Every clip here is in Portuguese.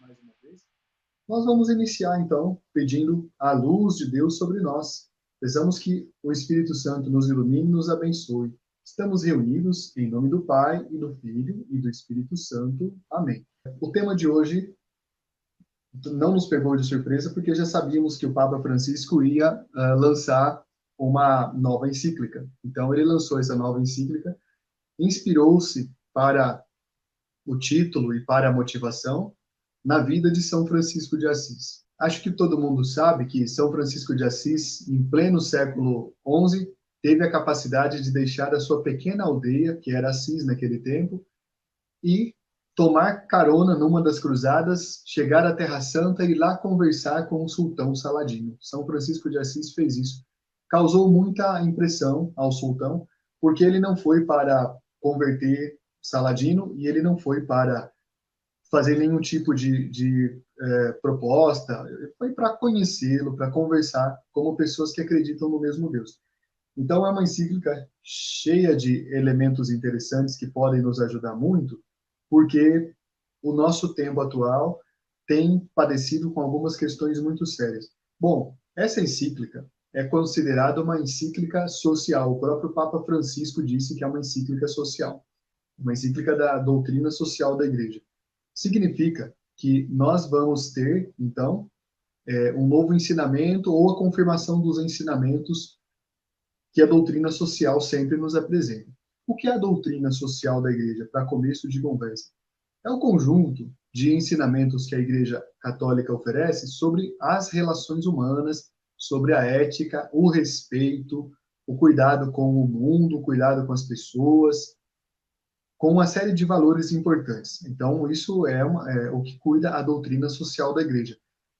mais uma vez. Nós vamos iniciar, então, pedindo a luz de Deus sobre nós. Pensamos que o Espírito Santo nos ilumine e nos abençoe. Estamos reunidos em nome do Pai, e do Filho, e do Espírito Santo. Amém. O tema de hoje não nos pegou de surpresa, porque já sabíamos que o Papa Francisco ia lançar uma nova encíclica. Então, ele lançou essa nova encíclica, inspirou-se para o título e para a motivação na vida de São Francisco de Assis. Acho que todo mundo sabe que São Francisco de Assis, em pleno século XI, teve a capacidade de deixar a sua pequena aldeia, que era Assis naquele tempo, e tomar carona numa das cruzadas, chegar à Terra Santa e lá conversar com o sultão Saladino. São Francisco de Assis fez isso. Causou muita impressão ao sultão, porque ele não foi para converter Saladino e ele não foi para fazer nenhum tipo de proposta, foi para conhecê-lo, para conversar como pessoas que acreditam no mesmo Deus. Então, é uma encíclica cheia de elementos interessantes que podem nos ajudar muito, porque o nosso tempo atual tem padecido com algumas questões muito sérias. Bom, essa encíclica é considerada uma encíclica social. O próprio Papa Francisco disse que é uma encíclica social, uma encíclica da doutrina social da Igreja. Significa que nós vamos ter, então, um novo ensinamento ou a confirmação dos ensinamentos que a doutrina social sempre nos apresenta. O que é a doutrina social da Igreja, para começo de conversa? É o conjunto de ensinamentos que a Igreja Católica oferece sobre as relações humanas, sobre a ética, o respeito, o cuidado com o mundo, o cuidado com as pessoas, com uma série de valores importantes. Então, isso é o que cuida a doutrina social da Igreja.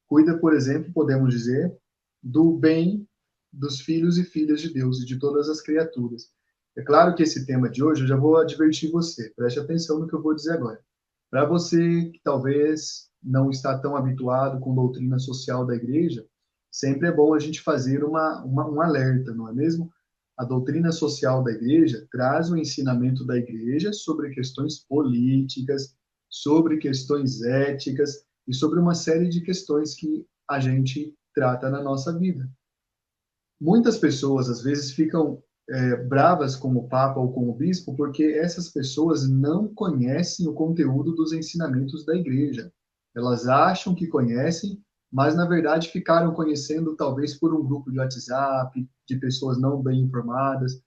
Cuida, por exemplo, podemos dizer, do bem dos filhos e filhas de Deus e de todas as criaturas. É claro que esse tema de hoje, eu já vou advertir você, preste atenção no que eu vou dizer agora. Para você que talvez não está tão habituado com a doutrina social da Igreja, sempre é bom a gente fazer um alerta, não é mesmo? A doutrina social da Igreja traz o ensinamento da Igreja sobre questões políticas, sobre questões éticas e sobre uma série de questões que a gente trata na nossa vida. Muitas pessoas, às vezes, ficam bravas com o Papa ou com o Bispo porque essas pessoas não conhecem o conteúdo dos ensinamentos da Igreja. Elas acham que conhecem, mas, na verdade, ficaram conhecendo talvez por um grupo de WhatsApp, de pessoas não bem informadas,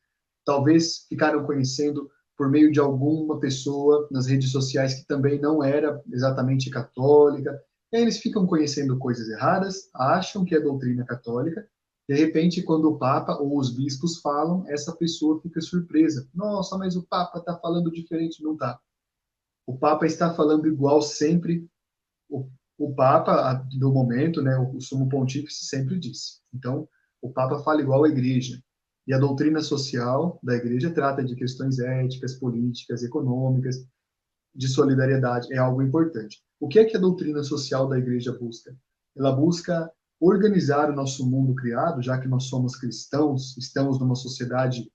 talvez ficaram conhecendo por meio de alguma pessoa nas redes sociais que também não era exatamente católica. E aí eles ficam conhecendo coisas erradas, acham que é doutrina católica. De repente, quando o Papa ou os bispos falam, essa pessoa fica surpresa. Nossa, mas o Papa está falando diferente. Não está. O Papa está falando igual sempre. O Papa, do momento, né, o Sumo Pontífice sempre disse. Então, o Papa fala igual à Igreja. E a doutrina social da Igreja trata de questões éticas, políticas, econômicas, de solidariedade. É algo importante. O que é que a doutrina social da Igreja busca? Ela busca organizar o nosso mundo criado, já que nós somos cristãos, estamos numa sociedade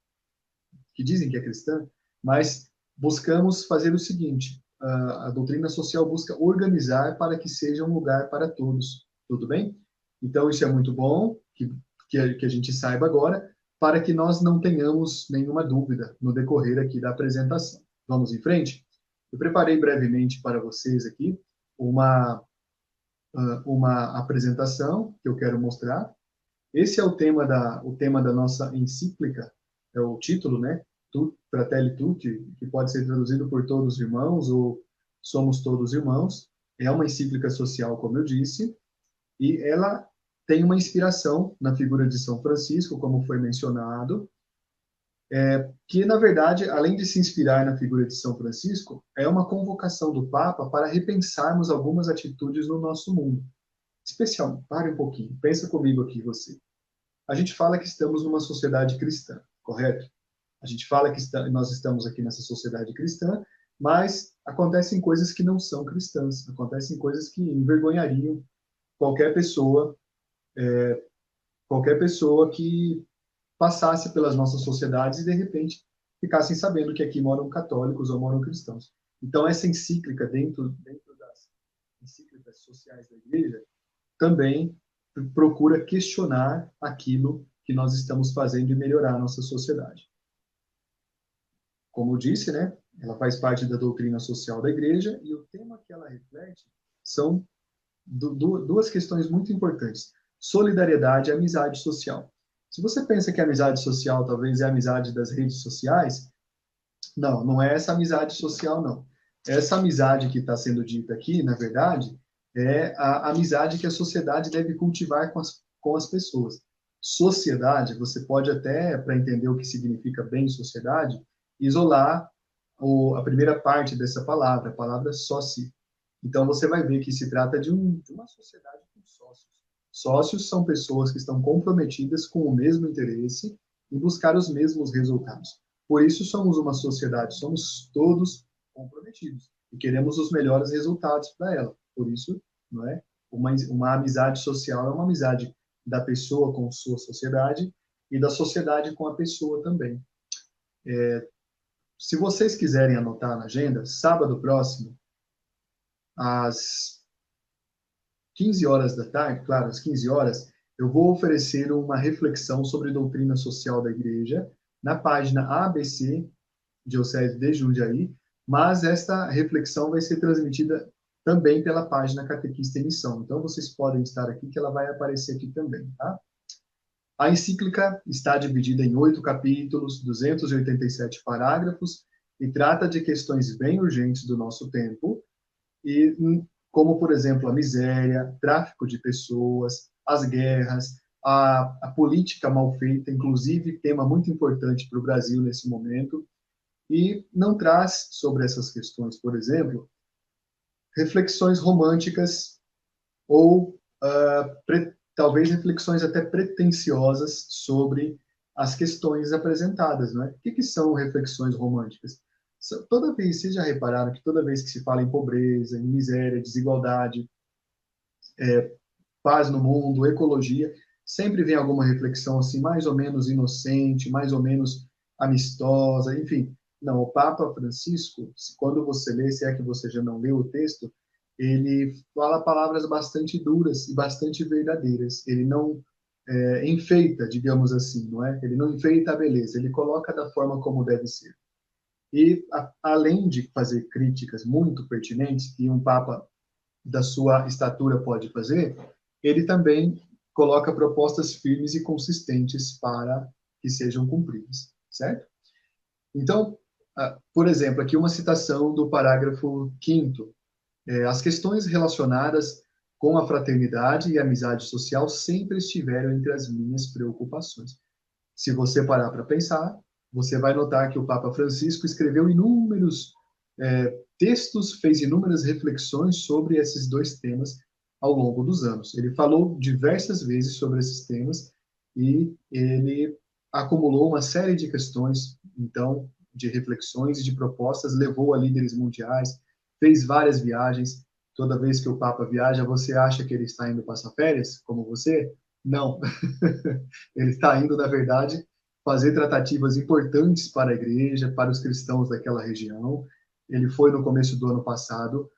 que dizem que é cristã, mas buscamos fazer o seguinte: a doutrina social busca organizar para que seja um lugar para todos. Tudo bem? Então, isso é muito bom que a gente saiba agora, para que nós não tenhamos nenhuma dúvida no decorrer aqui da apresentação. Vamos em frente? Eu preparei brevemente para vocês aqui uma apresentação que eu quero mostrar. Esse é o tema da nossa encíclica, é o título, né? Fratelli Tutti, que pode ser traduzido por todos os irmãos ou somos todos irmãos. É uma encíclica social, como eu disse, e ela tem uma inspiração na figura de São Francisco, como foi mencionado, que, na verdade, além de se inspirar na figura de São Francisco, é uma convocação do Papa para repensarmos algumas atitudes no nosso mundo. Especial, pare um pouquinho, pensa comigo aqui, você. A gente fala que estamos numa sociedade cristã, correto? A gente fala que nós estamos aqui nessa sociedade cristã, mas acontecem coisas que não são cristãs, acontecem coisas que envergonhariam qualquer pessoa, qualquer pessoa que passasse pelas nossas sociedades e, de repente, ficassem sabendo que aqui moram católicos ou moram cristãos. Então, essa encíclica, dentro das encíclicas sociais da igreja, também procura questionar aquilo que nós estamos fazendo e melhorar a nossa sociedade. Como eu disse, né, ela faz parte da doutrina social da igreja e o tema que ela reflete são duas questões muito importantes: solidariedade e amizade social. Se você pensa que a amizade social talvez é a amizade das redes sociais, não, não é essa amizade social, não. Essa amizade que está sendo dita aqui, na verdade, é a amizade que a sociedade deve cultivar com as pessoas. Sociedade, você pode até, para entender o que significa bem sociedade, isolar a primeira parte dessa palavra, a palavra sócio. Então, você vai ver que se trata de uma sociedade com sócios. Sócios são pessoas que estão comprometidas com o mesmo interesse em buscar os mesmos resultados. Por isso, somos uma sociedade, somos todos comprometidos e queremos os melhores resultados para ela. Por isso, não é? Uma amizade social é uma amizade da pessoa com sua sociedade e da sociedade com a pessoa também. Se vocês quiserem anotar na agenda, sábado próximo, às 15 horas da tarde, claro, às 15 horas, eu vou oferecer uma reflexão sobre doutrina social da igreja na página ABC, Diocese de Jundiaí, mas esta reflexão vai ser transmitida também pela página Catequista em Missão. Então, vocês podem estar aqui, que ela vai aparecer aqui também, tá? A encíclica está dividida em 8 capítulos, 287 parágrafos, e trata de questões bem urgentes do nosso tempo, e como, por exemplo, a miséria, tráfico de pessoas, as guerras, a política mal feita, inclusive tema muito importante para o Brasil nesse momento, e não traz sobre essas questões, por exemplo, reflexões românticas ou talvez reflexões até pretensiosas sobre as questões apresentadas, não é? O que são reflexões românticas? Toda vez, vocês já repararam que toda vez que se fala em pobreza, em miséria, desigualdade, paz no mundo, ecologia, sempre vem alguma reflexão assim, mais ou menos inocente, mais ou menos amistosa, enfim. Não, o Papa Francisco, quando você lê, se é que você já não leu o texto, ele fala palavras bastante duras e bastante verdadeiras. Ele não enfeita, digamos assim, não é? Ele não enfeita a beleza, ele coloca da forma como deve ser. E, além de fazer críticas muito pertinentes, que um Papa da sua estatura pode fazer, ele também coloca propostas firmes e consistentes para que sejam cumpridas, certo? Então, por exemplo, aqui uma citação do parágrafo 5º. As questões relacionadas com a fraternidade e a amizade social sempre estiveram entre as minhas preocupações. Se você parar para pensar, você vai notar que o Papa Francisco escreveu inúmeros textos, fez inúmeras reflexões sobre esses dois temas ao longo dos anos. Ele falou diversas vezes sobre esses temas e ele acumulou uma série de questões, então, de reflexões e de propostas, levou a líderes mundiais, fez várias viagens. Toda vez que o Papa viaja, você acha que ele está indo passar férias, como você? Não. Ele está indo, na verdade, fazer tratativas importantes para a igreja, para os cristãos daquela região. Ele foi, no começo do ano passado,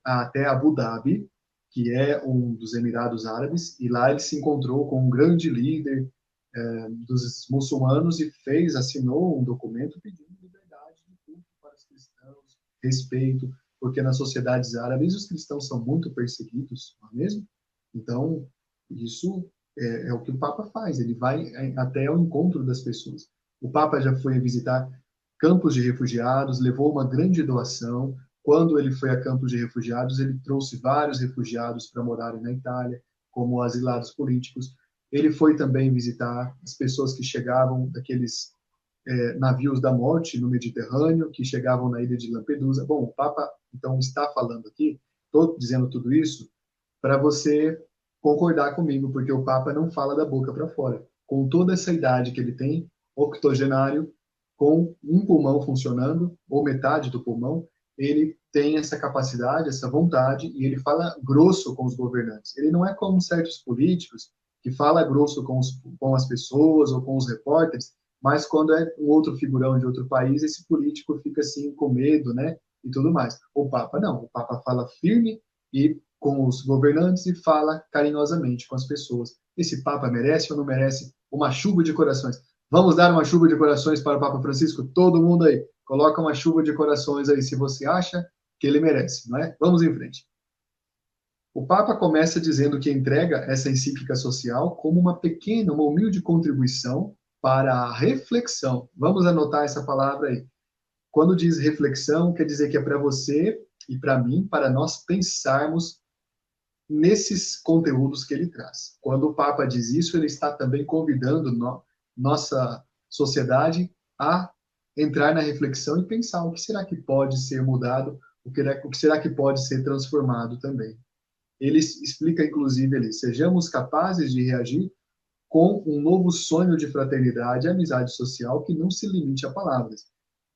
até Abu Dhabi, que é um dos Emirados Árabes, e lá ele se encontrou com um grande líder dos muçulmanos e assinou um documento pedindo liberdade de culto para os cristãos, respeito, porque nas sociedades árabes os cristãos são muito perseguidos, não é mesmo? Então, isso é o que o Papa faz, ele vai até ao encontro das pessoas. O Papa já foi visitar campos de refugiados, levou uma grande doação. Quando ele foi a campos de refugiados, ele trouxe vários refugiados para morarem na Itália, como asilados políticos. Ele foi também visitar as pessoas que chegavam daqueles navios da morte no Mediterrâneo, que chegavam na ilha de Lampedusa. Bom, o Papa, então, está falando aqui, estou dizendo tudo isso para você concordar comigo, porque o Papa não fala da boca para fora. Com toda essa idade que ele tem, octogenário, com um pulmão funcionando, ou metade do pulmão, ele tem essa capacidade, essa vontade, e ele fala grosso com os governantes. Ele não é como certos políticos, que fala grosso com as pessoas ou com os repórteres, mas quando é um outro figurão de outro país, esse político fica assim com medo, né? E tudo mais. O Papa não, o Papa fala firme e com os governantes e fala carinhosamente com as pessoas. Esse Papa merece ou não merece uma chuva de corações? Vamos dar uma chuva de corações para o Papa Francisco? Todo mundo aí, coloca uma chuva de corações aí se você acha que ele merece, não é? Vamos em frente. O Papa começa dizendo que entrega essa encíclica social como uma pequena, uma humilde contribuição para a reflexão. Vamos anotar essa palavra aí. Quando diz reflexão, quer dizer que é para você e para mim, para nós pensarmos nesses conteúdos que ele traz. Quando o Papa diz isso, ele está também convidando nossa sociedade a entrar na reflexão e pensar o que será que pode ser mudado, o que será que pode ser transformado também. Ele explica, inclusive, ali, sejamos capazes de reagir com um novo sonho de fraternidade e amizade social que não se limite a palavras.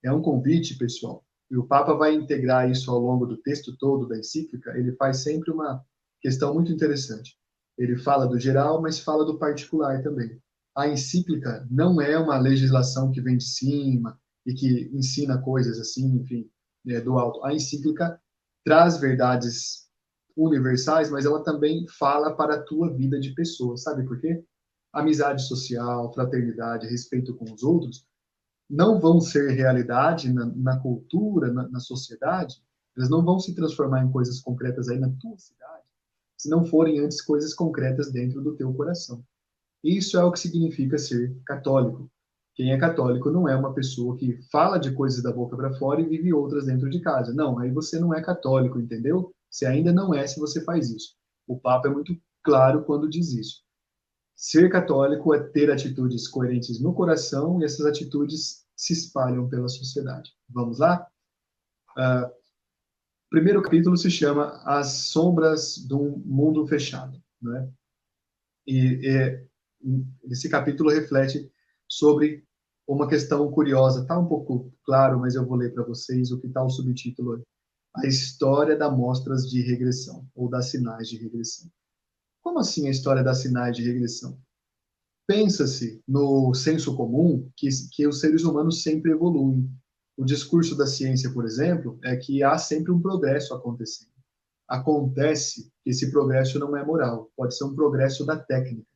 É um convite, pessoal, e o Papa vai integrar isso ao longo do texto todo da encíclica. Ele faz sempre uma questão muito interessante. Ele fala do geral, mas fala do particular também. A encíclica não é uma legislação que vem de cima e que ensina coisas assim, enfim, do alto. A encíclica traz verdades universais, mas ela também fala para a tua vida de pessoa. Sabe por quê? Amizade social, fraternidade, respeito com os outros não vão ser realidade na cultura, na sociedade, elas não vão se transformar em coisas concretas aí na tua cidade, se não forem antes coisas concretas dentro do teu coração. Isso é o que significa ser católico. Quem é católico não é uma pessoa que fala de coisas da boca para fora e vive outras dentro de casa. Não, aí você não é católico, entendeu? Você ainda não é se você faz isso. O Papa é muito claro quando diz isso. Ser católico é ter atitudes coerentes no coração e essas atitudes se espalham pela sociedade. Vamos lá? O primeiro capítulo se chama As Sombras do Mundo Fechado, né? E esse capítulo reflete sobre uma questão curiosa. Está um pouco claro, mas eu vou ler para vocês o que está o subtítulo. A história das mostras de regressão, ou das sinais de regressão. Como assim a história das sinais de regressão? Pensa-se no senso comum que os seres humanos sempre evoluem. O discurso da ciência, por exemplo, é que há sempre um progresso acontecendo. Acontece que esse progresso não é moral, pode ser um progresso da técnica,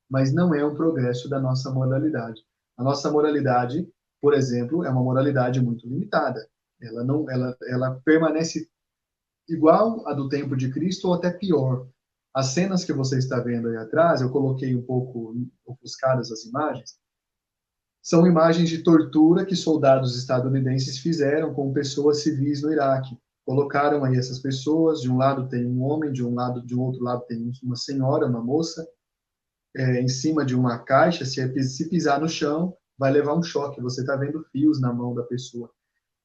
mas não é um progresso da nossa moralidade. A nossa moralidade, por exemplo, é uma moralidade muito limitada. Ela permanece igual à do tempo de Cristo ou até pior. As cenas que você está vendo aí atrás, eu coloquei um pouco ofuscadas as imagens, são imagens de tortura que soldados estadunidenses fizeram com pessoas civis no Iraque. Colocaram aí essas pessoas, de um lado tem um homem, de um outro lado tem uma senhora, uma moça, em cima de uma caixa, se pisar no chão, vai levar um choque. Você está vendo fios na mão da pessoa.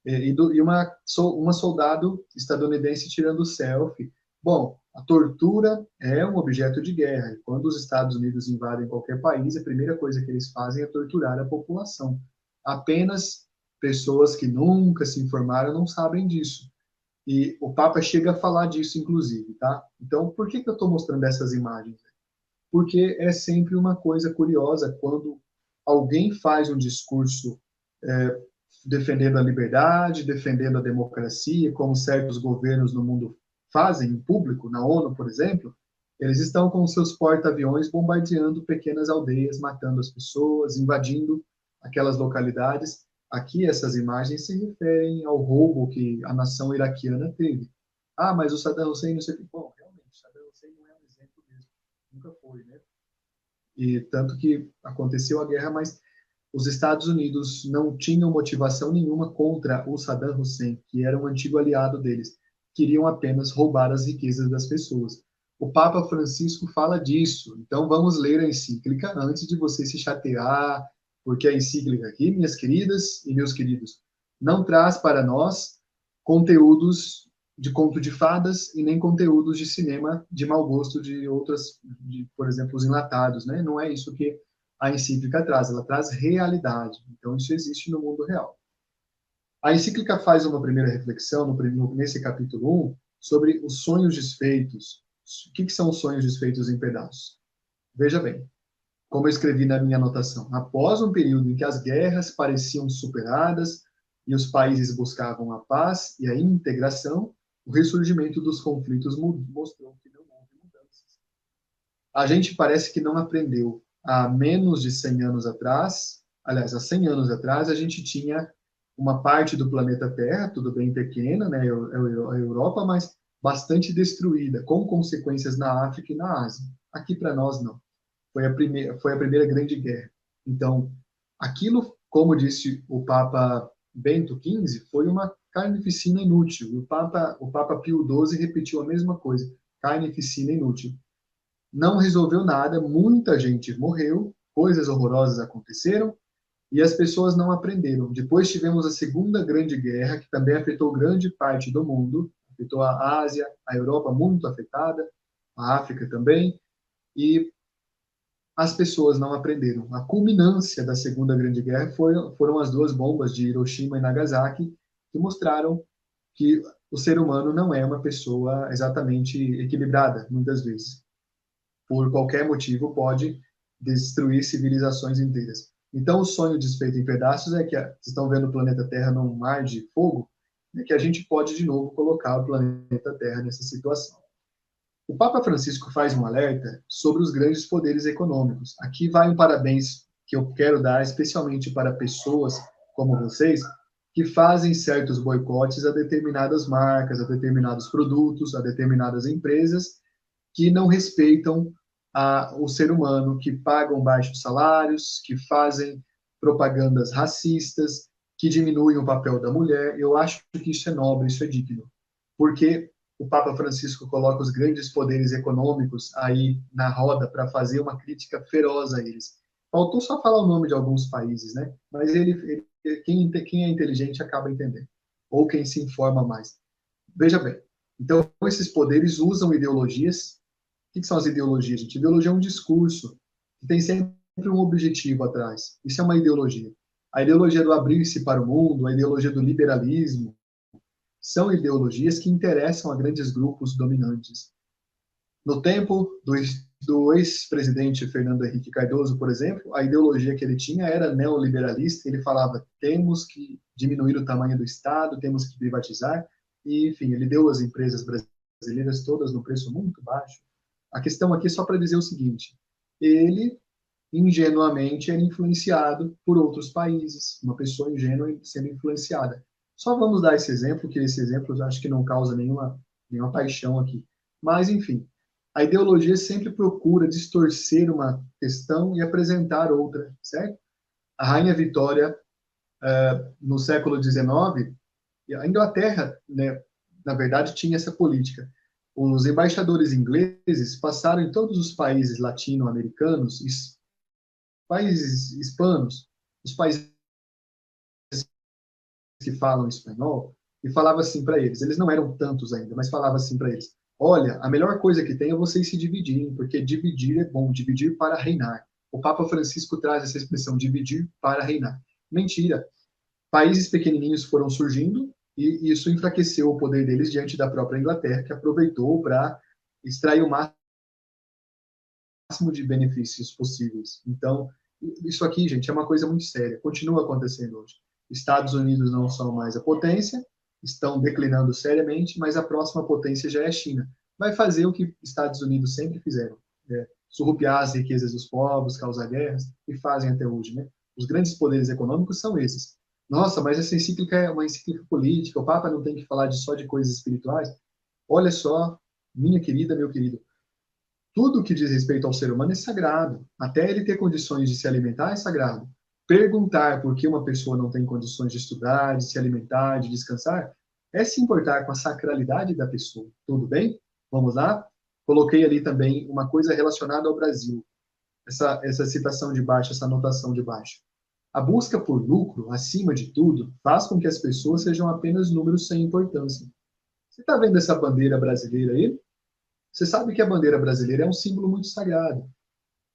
E uma soldado estadunidense tirando selfie. Bom, a tortura é um objeto de guerra. E quando os Estados Unidos invadem qualquer país, a primeira coisa que eles fazem é torturar a população. Apenas pessoas que nunca se informaram não sabem disso. E o Papa chega a falar disso, inclusive, tá? Então, por que eu estou mostrando essas imagens? Porque é sempre uma coisa curiosa quando alguém faz um discurso defendendo a liberdade, defendendo a democracia, como certos governos no mundo fazem em público, na ONU, por exemplo, eles estão com seus porta-aviões bombardeando pequenas aldeias, matando as pessoas, invadindo aquelas localidades. Aqui, essas imagens se referem ao roubo que a nação iraquiana teve. Ah, mas o Saddam Hussein não sei o que. Bom, realmente, o Saddam Hussein não é um exemplo mesmo. Nunca foi, né? E tanto que aconteceu a guerra, mas os Estados Unidos não tinham motivação nenhuma contra o Saddam Hussein, que era um antigo aliado deles. Queriam apenas roubar as riquezas das pessoas. O Papa Francisco fala disso. Então vamos ler a encíclica antes de você se chatear, porque a encíclica aqui, minhas queridas e meus queridos, não traz para nós conteúdos de conto de fadas e nem conteúdos de cinema de mau gosto de outras, por exemplo, os enlatados, né? Não é isso que a encíclica traz, ela traz realidade. Então, isso existe no mundo real. A encíclica faz uma primeira reflexão, nesse capítulo 1, sobre os sonhos desfeitos. O que são os sonhos desfeitos em pedaços? Veja bem, como eu escrevi na minha anotação, após um período em que as guerras pareciam superadas e os países buscavam a paz e a integração, o ressurgimento dos conflitos mostrou que não houve mudanças. A gente parece que não aprendeu. Há menos de 100 anos atrás, aliás, há 100 anos atrás, a gente tinha uma parte do planeta Terra, tudo bem pequena, né, a Europa, mas bastante destruída, com consequências na África e na Ásia. Aqui para nós não. Foi a primeira grande guerra. Então, aquilo, como disse o Papa Bento XV, foi uma carnificina inútil. E o Papa Pio XII repetiu a mesma coisa, carnificina inútil. Não resolveu nada, muita gente morreu, coisas horrorosas aconteceram, e as pessoas não aprenderam. Depois tivemos a Segunda Grande Guerra, que também afetou grande parte do mundo, afetou a Ásia, a Europa muito afetada, a África também, e as pessoas não aprenderam. A culminância da Segunda Grande Guerra foram as duas bombas de Hiroshima e Nagasaki, que mostraram que o ser humano não é uma pessoa exatamente equilibrada, muitas vezes. Por qualquer motivo, pode destruir civilizações inteiras. Então, o sonho desfeito em pedaços é que, vocês estão vendo o planeta Terra num mar de fogo, é que a gente pode, de novo, colocar o planeta Terra nessa situação. O Papa Francisco faz um alerta sobre os grandes poderes econômicos. Aqui vai um parabéns que eu quero dar especialmente para pessoas como vocês, que fazem certos boicotes a determinadas marcas, a determinados produtos, a determinadas empresas, que não respeitam o ser humano, que pagam baixos salários, que fazem propagandas racistas, que diminuem o papel da mulher. Eu acho que isso é nobre, isso é digno. Porque o Papa Francisco coloca os grandes poderes econômicos aí na roda para fazer uma crítica feroz a eles. Faltou só falar o nome de alguns países, né? Mas quem é inteligente acaba entendendo. Ou quem se informa mais. Veja bem, então esses poderes usam ideologias. O que são as ideologias, gente? Ideologia é um discurso que tem sempre um objetivo atrás. Isso é uma ideologia. A ideologia do abrir-se para o mundo, a ideologia do liberalismo, são ideologias que interessam a grandes grupos dominantes. No tempo do ex-presidente Fernando Henrique Cardoso, por exemplo, a ideologia que ele tinha era neoliberalista. Ele falava: temos que diminuir o tamanho do Estado, temos que privatizar. E, enfim, ele deu as empresas brasileiras todas no preço muito baixo. A questão aqui é só para dizer o seguinte: ele ingenuamente era influenciado por outros países, uma pessoa ingênua sendo influenciada. Só vamos dar esse exemplo, que esse exemplo eu acho que não causa nenhuma paixão aqui. Mas, enfim, a ideologia sempre procura distorcer uma questão e apresentar outra, certo? A Rainha Vitória, no século XIX, a Inglaterra, né, na verdade, tinha essa política. Os embaixadores ingleses passaram em todos os países latino-americanos, países hispanos, os países que falam espanhol, e falava assim para eles. Eles não eram tantos ainda, mas falava assim para eles: olha, a melhor coisa que tem é vocês se dividirem, porque dividir é bom, dividir para reinar. O Papa Francisco traz essa expressão, dividir para reinar. Mentira. Países pequenininhos foram surgindo e isso enfraqueceu o poder deles diante da própria Inglaterra, que aproveitou para extrair o máximo de benefícios possíveis. Então, isso aqui, gente, é uma coisa muito séria. Continua acontecendo hoje. Estados Unidos não são mais a potência, estão declinando seriamente, mas a próxima potência já é a China. Vai fazer o que Estados Unidos sempre fizeram, surrupiar as riquezas dos povos, causar guerras, e fazem até hoje, né? Os grandes poderes econômicos são esses. Nossa, mas essa encíclica é uma encíclica política, o Papa não tem que falar só de coisas espirituais. Olha só, minha querida, meu querido, tudo que diz respeito ao ser humano é sagrado. Até ele ter condições de se alimentar é sagrado. Perguntar por que uma pessoa não tem condições de estudar, de se alimentar, de descansar, é se importar com a sacralidade da pessoa. Tudo bem? Vamos lá? Coloquei ali também uma coisa relacionada ao Brasil. Essa citação de baixo, essa anotação de baixo. A busca por lucro, acima de tudo, faz com que as pessoas sejam apenas números sem importância. Você está vendo essa bandeira brasileira aí? Você sabe que a bandeira brasileira é um símbolo muito sagrado.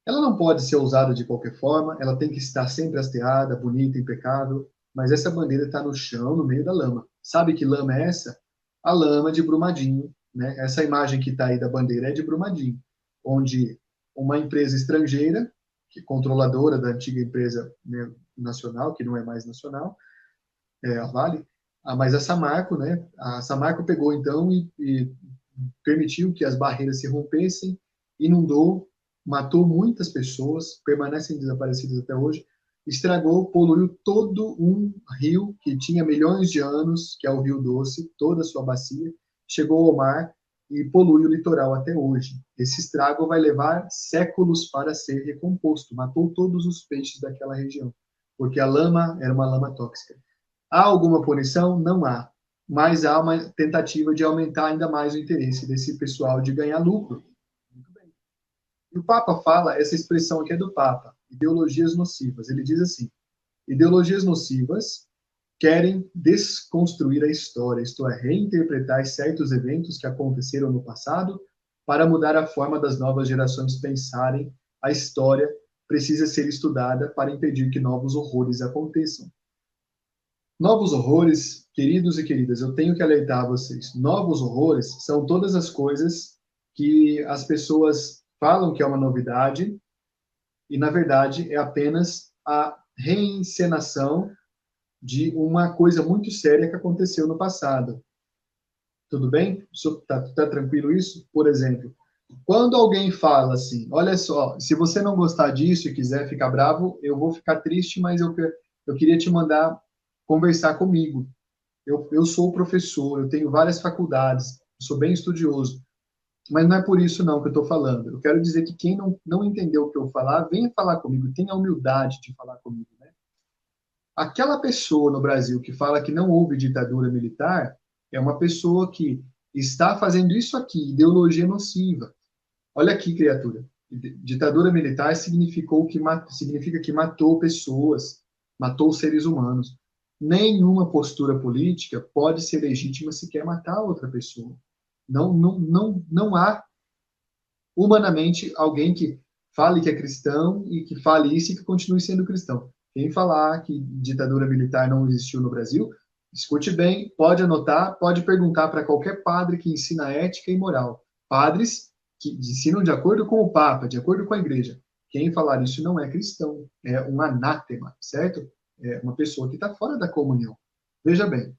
Ela não pode ser usada de qualquer forma, ela tem que estar sempre hasteada, bonita, impecável, mas essa bandeira está no chão, no meio da lama. Sabe que lama é essa? A lama de Brumadinho, né? Essa imagem que está aí da bandeira é de Brumadinho, onde uma empresa estrangeira, que é controladora da antiga empresa, né, nacional, que não é mais nacional, a Vale, Mas a Samarco, né? A Samarco pegou então e permitiu que as barreiras se rompessem, inundou, matou muitas pessoas, permanecem desaparecidas até hoje, estragou, poluiu todo um rio que tinha milhões de anos, que é o Rio Doce, toda a sua bacia, chegou ao mar e polui o litoral até hoje. Esse estrago vai levar séculos para ser recomposto. Matou todos os peixes daquela região, porque a lama era uma lama tóxica. Há alguma punição? Não há. Mas há uma tentativa de aumentar ainda mais o interesse desse pessoal de ganhar lucro. Muito bem. E o Papa fala, essa expressão aqui é do Papa, ideologias nocivas. Ele diz assim: ideologias nocivas querem desconstruir a história, isto é, reinterpretar certos eventos que aconteceram no passado para mudar a forma das novas gerações pensarem. A história precisa ser estudada para impedir que novos horrores aconteçam. Novos horrores, queridos e queridas, eu tenho que alertar vocês. Novos horrores são todas as coisas que as pessoas falam que é uma novidade e, na verdade, é apenas a reencenação de uma coisa muito séria que aconteceu no passado. Tudo bem? Tá tranquilo isso? Por exemplo, quando alguém fala assim, olha só, se você não gostar disso e quiser ficar bravo, eu vou ficar triste, mas eu queria te mandar conversar comigo. Eu sou professor, eu tenho várias faculdades, sou bem estudioso, mas não é por isso não que eu estou falando. Eu quero dizer que quem não entendeu o que eu falar, venha falar comigo, tenha a humildade de falar comigo, né? Aquela pessoa no Brasil que fala que não houve ditadura militar é uma pessoa que está fazendo isso aqui, ideologia nociva. Olha aqui, criatura. Ditadura militar significa que matou pessoas, matou seres humanos. Nenhuma postura política pode ser legítima se quer matar outra pessoa. Não há humanamente alguém que fale que é cristão e que fale isso e que continue sendo cristão. Quem falar que ditadura militar não existiu no Brasil, escute bem, pode anotar, pode perguntar para qualquer padre que ensina ética e moral. Padres que ensinam de acordo com o Papa, de acordo com a Igreja. Quem falar isso não é cristão, é um anátema, certo? É uma pessoa que está fora da comunhão. Veja bem,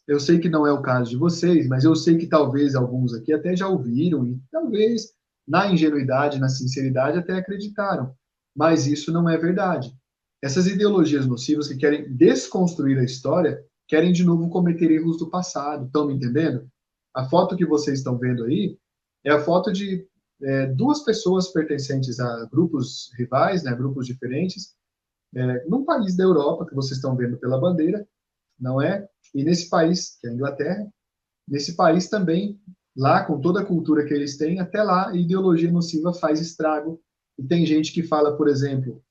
eu sei que não é o caso de vocês, mas eu sei que talvez alguns aqui até já ouviram e talvez na ingenuidade, na sinceridade até acreditaram. Mas isso não é verdade. Essas ideologias nocivas que querem desconstruir a história querem de novo cometer erros do passado. Estão me entendendo? A foto que vocês estão vendo aí é a foto de duas pessoas pertencentes a grupos rivais, né, grupos diferentes, num país da Europa, que vocês estão vendo pela bandeira, não é? E nesse país, que é a Inglaterra, nesse país também, lá com toda a cultura que eles têm, até lá a ideologia nociva faz estrago. E tem gente que fala, por exemplo,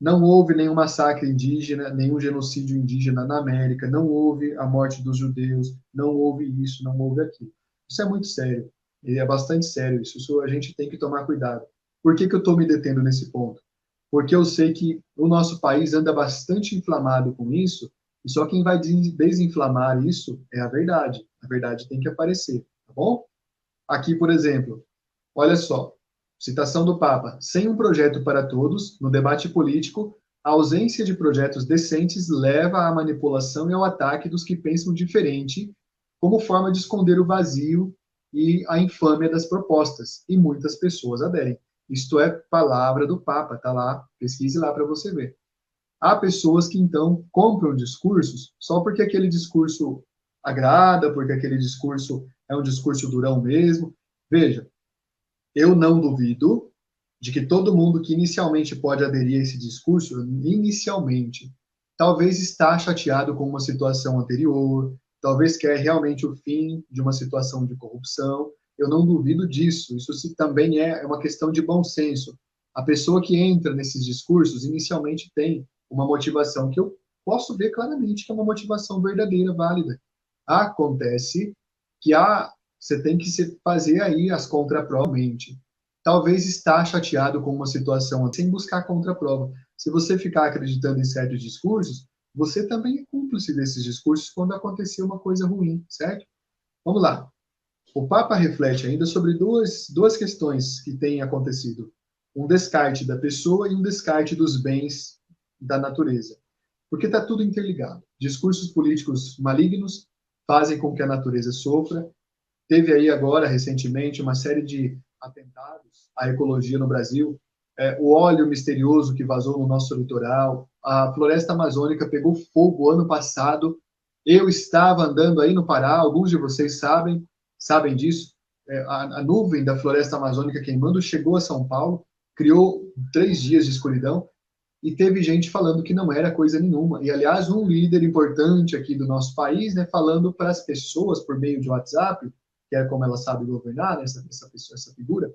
não houve nenhum massacre indígena, nenhum genocídio indígena na América, não houve a morte dos judeus, não houve isso, não houve aquilo. Isso é muito sério, e é bastante sério isso a gente tem que tomar cuidado. Por que eu estou me detendo nesse ponto? Porque eu sei que o nosso país anda bastante inflamado com isso, e só quem vai desinflamar isso é a verdade. A verdade tem que aparecer, tá bom? Aqui, por exemplo, olha só, citação do Papa: sem um projeto para todos, no debate político, a ausência de projetos decentes leva à manipulação e ao ataque dos que pensam diferente, como forma de esconder o vazio e a infâmia das propostas, e muitas pessoas aderem. Isto é palavra do Papa, tá lá, pesquise lá para você ver. Há pessoas que então compram discursos só porque aquele discurso agrada, porque aquele discurso é um discurso durão mesmo. Veja, eu não duvido de que todo mundo que inicialmente pode aderir a esse discurso, inicialmente, talvez está chateado com uma situação anterior, talvez quer realmente o fim de uma situação de corrupção. Eu não duvido disso. Isso também é uma questão de bom senso. A pessoa que entra nesses discursos inicialmente tem uma motivação que eu posso ver claramente que é uma motivação verdadeira, válida. Acontece que você tem que fazer aí as contraprovas. Talvez está chateado com uma situação sem buscar contraprova. Se você ficar acreditando em certos discursos, você também é cúmplice desses discursos quando acontecer uma coisa ruim, certo? Vamos lá. O Papa reflete ainda sobre duas questões que têm acontecido: um descarte da pessoa e um descarte dos bens da natureza. Porque está tudo interligado. Discursos políticos malignos fazem com que a natureza sofra. Teve aí agora, recentemente, uma série de atentados à ecologia no Brasil, o óleo misterioso que vazou no nosso litoral, a floresta amazônica pegou fogo ano passado. Eu estava andando aí no Pará, alguns de vocês sabem disso. A nuvem da floresta amazônica queimando chegou a São Paulo, criou 3 dias de escuridão, e teve gente falando que não era coisa nenhuma. E, aliás, um líder importante aqui do nosso país, né, falando para as pessoas por meio de WhatsApp, que é como ela sabe governar, né, essa pessoa, essa figura,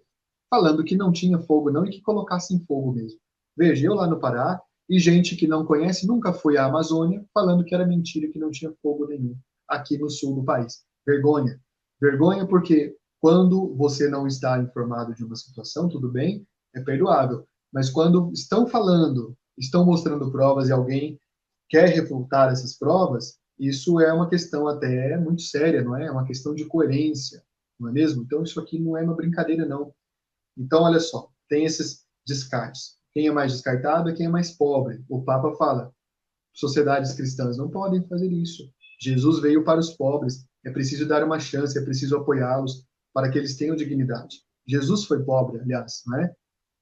falando que não tinha fogo não e que colocassem fogo mesmo. Veja, eu lá no Pará, e gente que não conhece, nunca foi à Amazônia, falando que era mentira, que não tinha fogo nenhum aqui no sul do país. Vergonha. Vergonha porque quando você não está informado de uma situação, tudo bem, é perdoável. Mas quando estão falando, estão mostrando provas e alguém quer refutar essas provas, isso é uma questão até muito séria, não é? É uma questão de coerência, não é mesmo? Então, isso aqui não é uma brincadeira, não. Então, olha só, tem esses descartes. Quem é mais descartado é quem é mais pobre. O Papa fala, sociedades cristãs não podem fazer isso. Jesus veio para os pobres. É preciso dar uma chance, é preciso apoiá-los para que eles tenham dignidade. Jesus foi pobre, aliás, não é?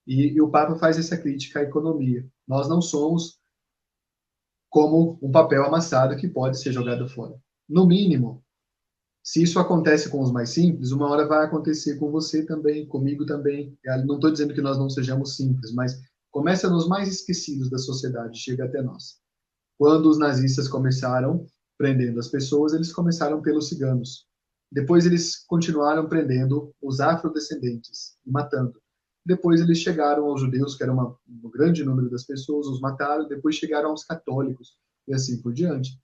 E o Papa faz essa crítica à economia. Nós não somos como um papel amassado que pode ser jogado fora. No mínimo, se isso acontece com os mais simples, uma hora vai acontecer com você também, comigo também. Eu não estou dizendo que nós não sejamos simples, mas começa nos mais esquecidos da sociedade, chega até nós. Quando os nazistas começaram prendendo as pessoas, eles começaram pelos ciganos. Depois eles continuaram prendendo os afrodescendentes e matando. Depois eles chegaram aos judeus, que era um grande número das pessoas, os mataram. Depois chegaram aos católicos e assim por diante.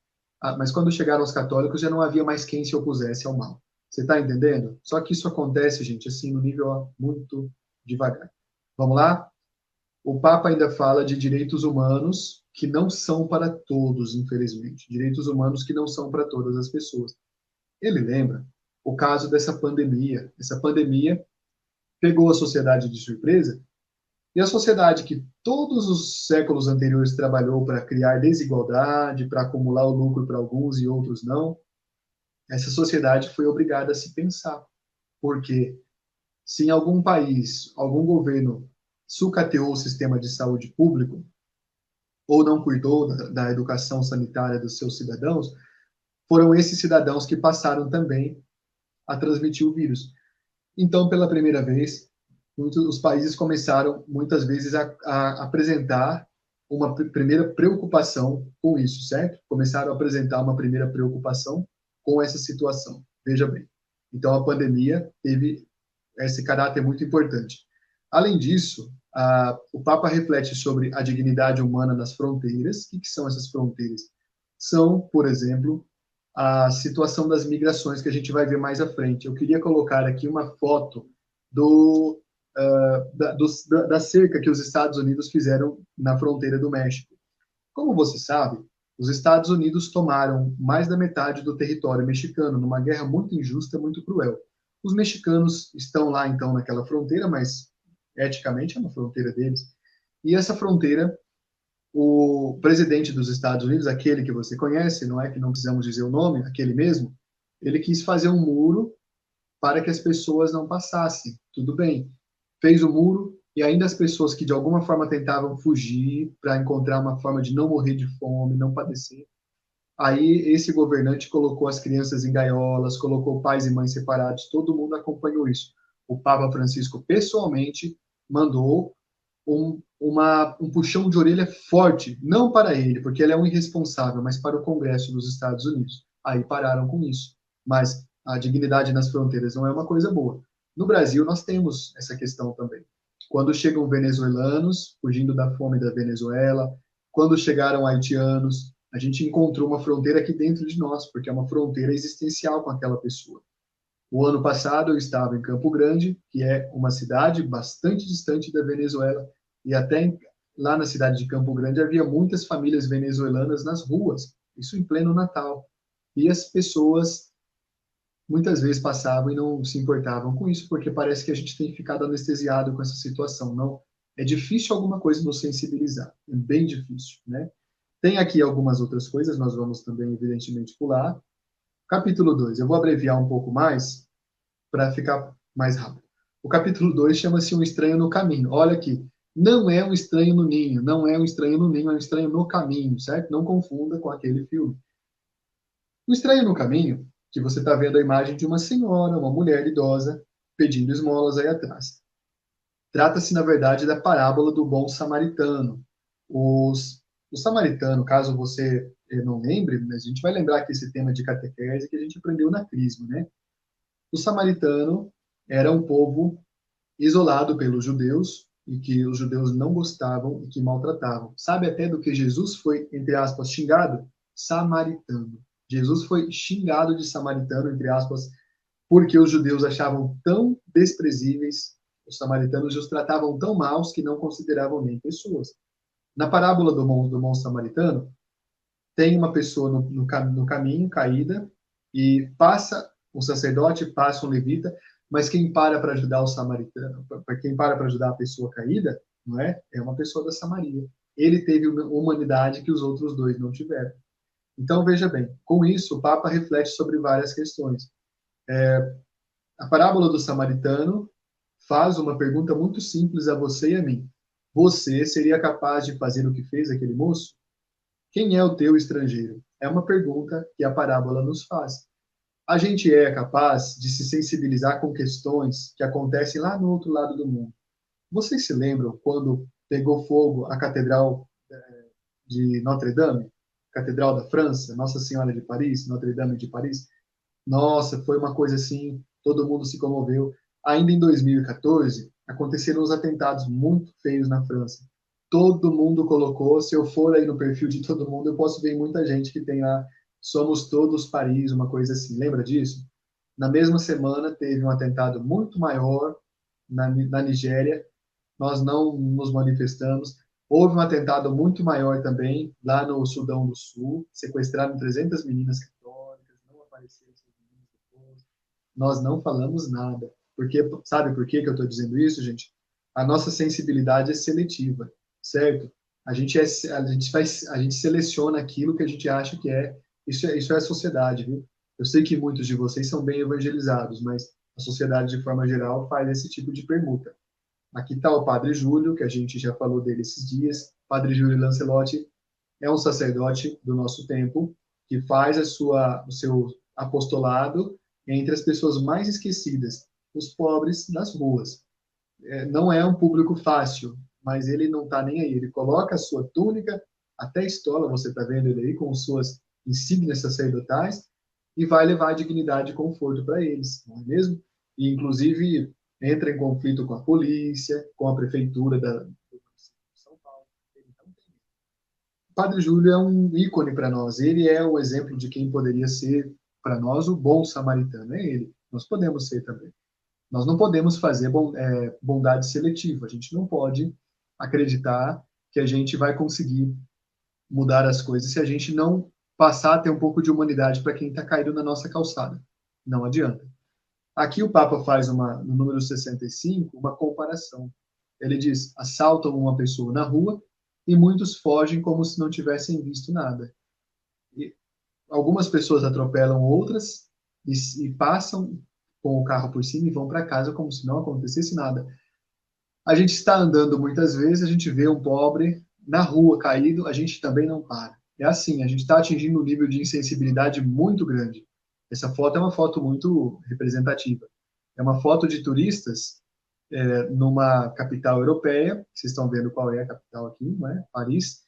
Mas quando chegaram aos católicos já não havia mais quem se opusesse ao mal. Você está entendendo? Só que isso acontece, gente, assim, no nível muito devagar. Vamos lá? O Papa ainda fala de direitos humanos que não são para todos, infelizmente. Direitos humanos que não são para todas as pessoas. Ele lembra o caso dessa pandemia. Essa pandemia pegou a sociedade de surpresa, e a sociedade que todos os séculos anteriores trabalhou para criar desigualdade, para acumular o lucro para alguns e outros não, essa sociedade foi obrigada a se pensar. Porque se em algum país, algum governo sucateou o sistema de saúde público, ou não cuidou da educação sanitária dos seus cidadãos, foram esses cidadãos que passaram também a transmitir o vírus. Então, pela primeira vez, os países começaram, muitas vezes, a apresentar uma primeira preocupação com isso, certo? Começaram a apresentar uma primeira preocupação com essa situação. Veja bem. Então, a pandemia teve esse caráter muito importante. Além disso, o Papa reflete sobre a dignidade humana nas fronteiras. O que são essas fronteiras? São, por exemplo, a situação das migrações que a gente vai ver mais à frente. Eu queria colocar aqui uma foto da cerca que os Estados Unidos fizeram na fronteira do México. Como você sabe, os Estados Unidos tomaram mais da metade do território mexicano numa guerra muito injusta, muito cruel. Os mexicanos estão lá, então, naquela fronteira, mas eticamente é uma fronteira deles. E essa fronteira, o presidente dos Estados Unidos, aquele que você conhece, não é que não precisamos dizer o nome, aquele mesmo, ele quis fazer um muro para que as pessoas não passassem. Tudo bem. Fez o muro e ainda as pessoas que de alguma forma tentavam fugir para encontrar uma forma de não morrer de fome, não padecer. Aí esse governante colocou as crianças em gaiolas, colocou pais e mães separados, todo mundo acompanhou isso. O Papa Francisco pessoalmente mandou um puxão de orelha forte, não para ele, porque ele é um irresponsável, mas para o Congresso dos Estados Unidos. Aí pararam com isso. Mas a dignidade nas fronteiras não é uma coisa boa. No Brasil, nós temos essa questão também. Quando chegam venezuelanos, fugindo da fome da Venezuela, quando chegaram haitianos, a gente encontrou uma fronteira aqui dentro de nós, porque é uma fronteira existencial com aquela pessoa. O ano passado eu estava em Campo Grande, que é uma cidade bastante distante da Venezuela, e até lá na cidade de Campo Grande havia muitas famílias venezuelanas nas ruas, isso em pleno Natal. E as pessoas muitas vezes passavam e não se importavam com isso, porque parece que a gente tem ficado anestesiado com essa situação. Não, é difícil alguma coisa nos sensibilizar, é bem difícil, né? Tem aqui algumas outras coisas, nós vamos também, evidentemente, pular. Capítulo 2. Eu vou abreviar um pouco mais para ficar mais rápido. O capítulo 2 chama-se Um Estranho no Caminho. Olha aqui, não é um estranho no ninho, não é um estranho no ninho, é um estranho no caminho, certo? Não confunda com aquele filme. O Estranho no Caminho, que você está vendo a imagem de uma senhora, uma mulher idosa, pedindo esmolas aí atrás. Trata-se, na verdade, da parábola do bom samaritano. O samaritano, caso você não lembre, mas a gente vai lembrar aqui esse tema de catequese que a gente aprendeu na Crisma, né? O samaritano era um povo isolado pelos judeus e que os judeus não gostavam e que maltratavam. Sabe até do que Jesus foi, entre aspas, xingado? Samaritano. Jesus foi xingado de samaritano, entre aspas, porque os judeus achavam tão desprezíveis, os samaritanos os tratavam tão maus que não consideravam nem pessoas. Na parábola do bom samaritano, tem uma pessoa no caminho caída e passa um sacerdote, passa um levita, mas quem para ajudar o samaritano, para quem para ajudar a pessoa caída, não é? É uma pessoa da Samaria. Ele teve uma humanidade que os outros dois não tiveram. Então veja bem, com isso o Papa reflete sobre várias questões. A parábola do samaritano faz uma pergunta muito simples a você e a mim. Você seria capaz de fazer o que fez aquele moço? Quem é o teu estrangeiro? É uma pergunta que a parábola nos faz. A gente é capaz de se sensibilizar com questões que acontecem lá no outro lado do mundo. Vocês se lembram quando pegou fogo a Catedral de Notre-Dame? Catedral da França, Nossa Senhora de Paris, Notre-Dame de Paris? Nossa, foi uma coisa assim, todo mundo se comoveu. Ainda em 2014, aconteceram os atentados muito feios na França. Todo mundo colocou, se eu for aí no perfil de todo mundo, eu posso ver muita gente que tem lá, somos todos Paris, uma coisa assim. Lembra disso? Na mesma semana, teve um atentado muito maior na Nigéria, nós não nos manifestamos. Houve um atentado muito maior também lá no Sudão do Sul, sequestraram 300 meninas católicas, não apareceram essas meninas depois. Nós não falamos nada. Porque, sabe por que eu estou dizendo isso, gente? A nossa sensibilidade é seletiva, certo? A gente seleciona aquilo que a gente acha que é. Isso é a sociedade, viu? Eu sei que muitos de vocês são bem evangelizados, mas a sociedade, de forma geral, faz esse tipo de permuta. Aqui está o Padre Júlio, que a gente já falou dele esses dias. Padre Júlio Lancelotti é um sacerdote do nosso tempo que faz o seu apostolado entre as pessoas mais esquecidas, os pobres das ruas. Não é um público fácil, mas ele não está nem aí. Ele coloca a sua túnica, até a estola, você está vendo ele aí, com suas insígnias sacerdotais, e vai levar dignidade e conforto para eles, não é mesmo? E, inclusive, entra em conflito com a polícia, com a prefeitura do município de São Paulo. Ele não tem. Padre Júlio é um ícone para nós. Ele é o exemplo de quem poderia ser, para nós, o bom samaritano. É ele. Nós podemos ser também. Nós não podemos fazer bondade seletiva. A gente não pode acreditar que a gente vai conseguir mudar as coisas se a gente não passar a ter um pouco de humanidade para quem está caído na nossa calçada. Não adianta. Aqui o Papa faz no número 65 uma comparação. Ele diz: assaltam uma pessoa na rua e muitos fogem como se não tivessem visto nada. E algumas pessoas atropelam outras e passam com o carro por cima e vão para casa como se não acontecesse nada. A gente está andando muitas vezes, a gente vê um pobre na rua caído, a gente também não para. É assim, a gente está atingindo um nível de insensibilidade muito grande. Essa foto é uma foto muito representativa. É uma foto de turistas numa capital europeia. Vocês estão vendo qual é a capital aqui, não é? Paris.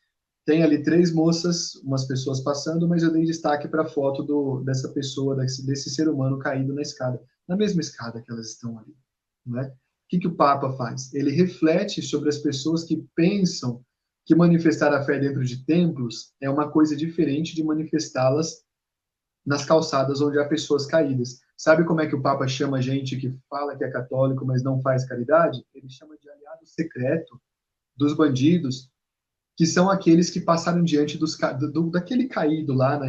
Tem ali três moças, umas pessoas passando, mas eu dei destaque para a foto dessa pessoa, desse ser humano caído na escada, na mesma escada que elas estão ali, não é? O que o Papa faz? Ele reflete sobre as pessoas que pensam que manifestar a fé dentro de templos é uma coisa diferente de manifestá-las nas calçadas onde há pessoas caídas. Sabe como é que o Papa chama gente que fala que é católico, mas não faz caridade? Ele chama de aliado secreto dos bandidos, que são aqueles que passaram diante daquele caído lá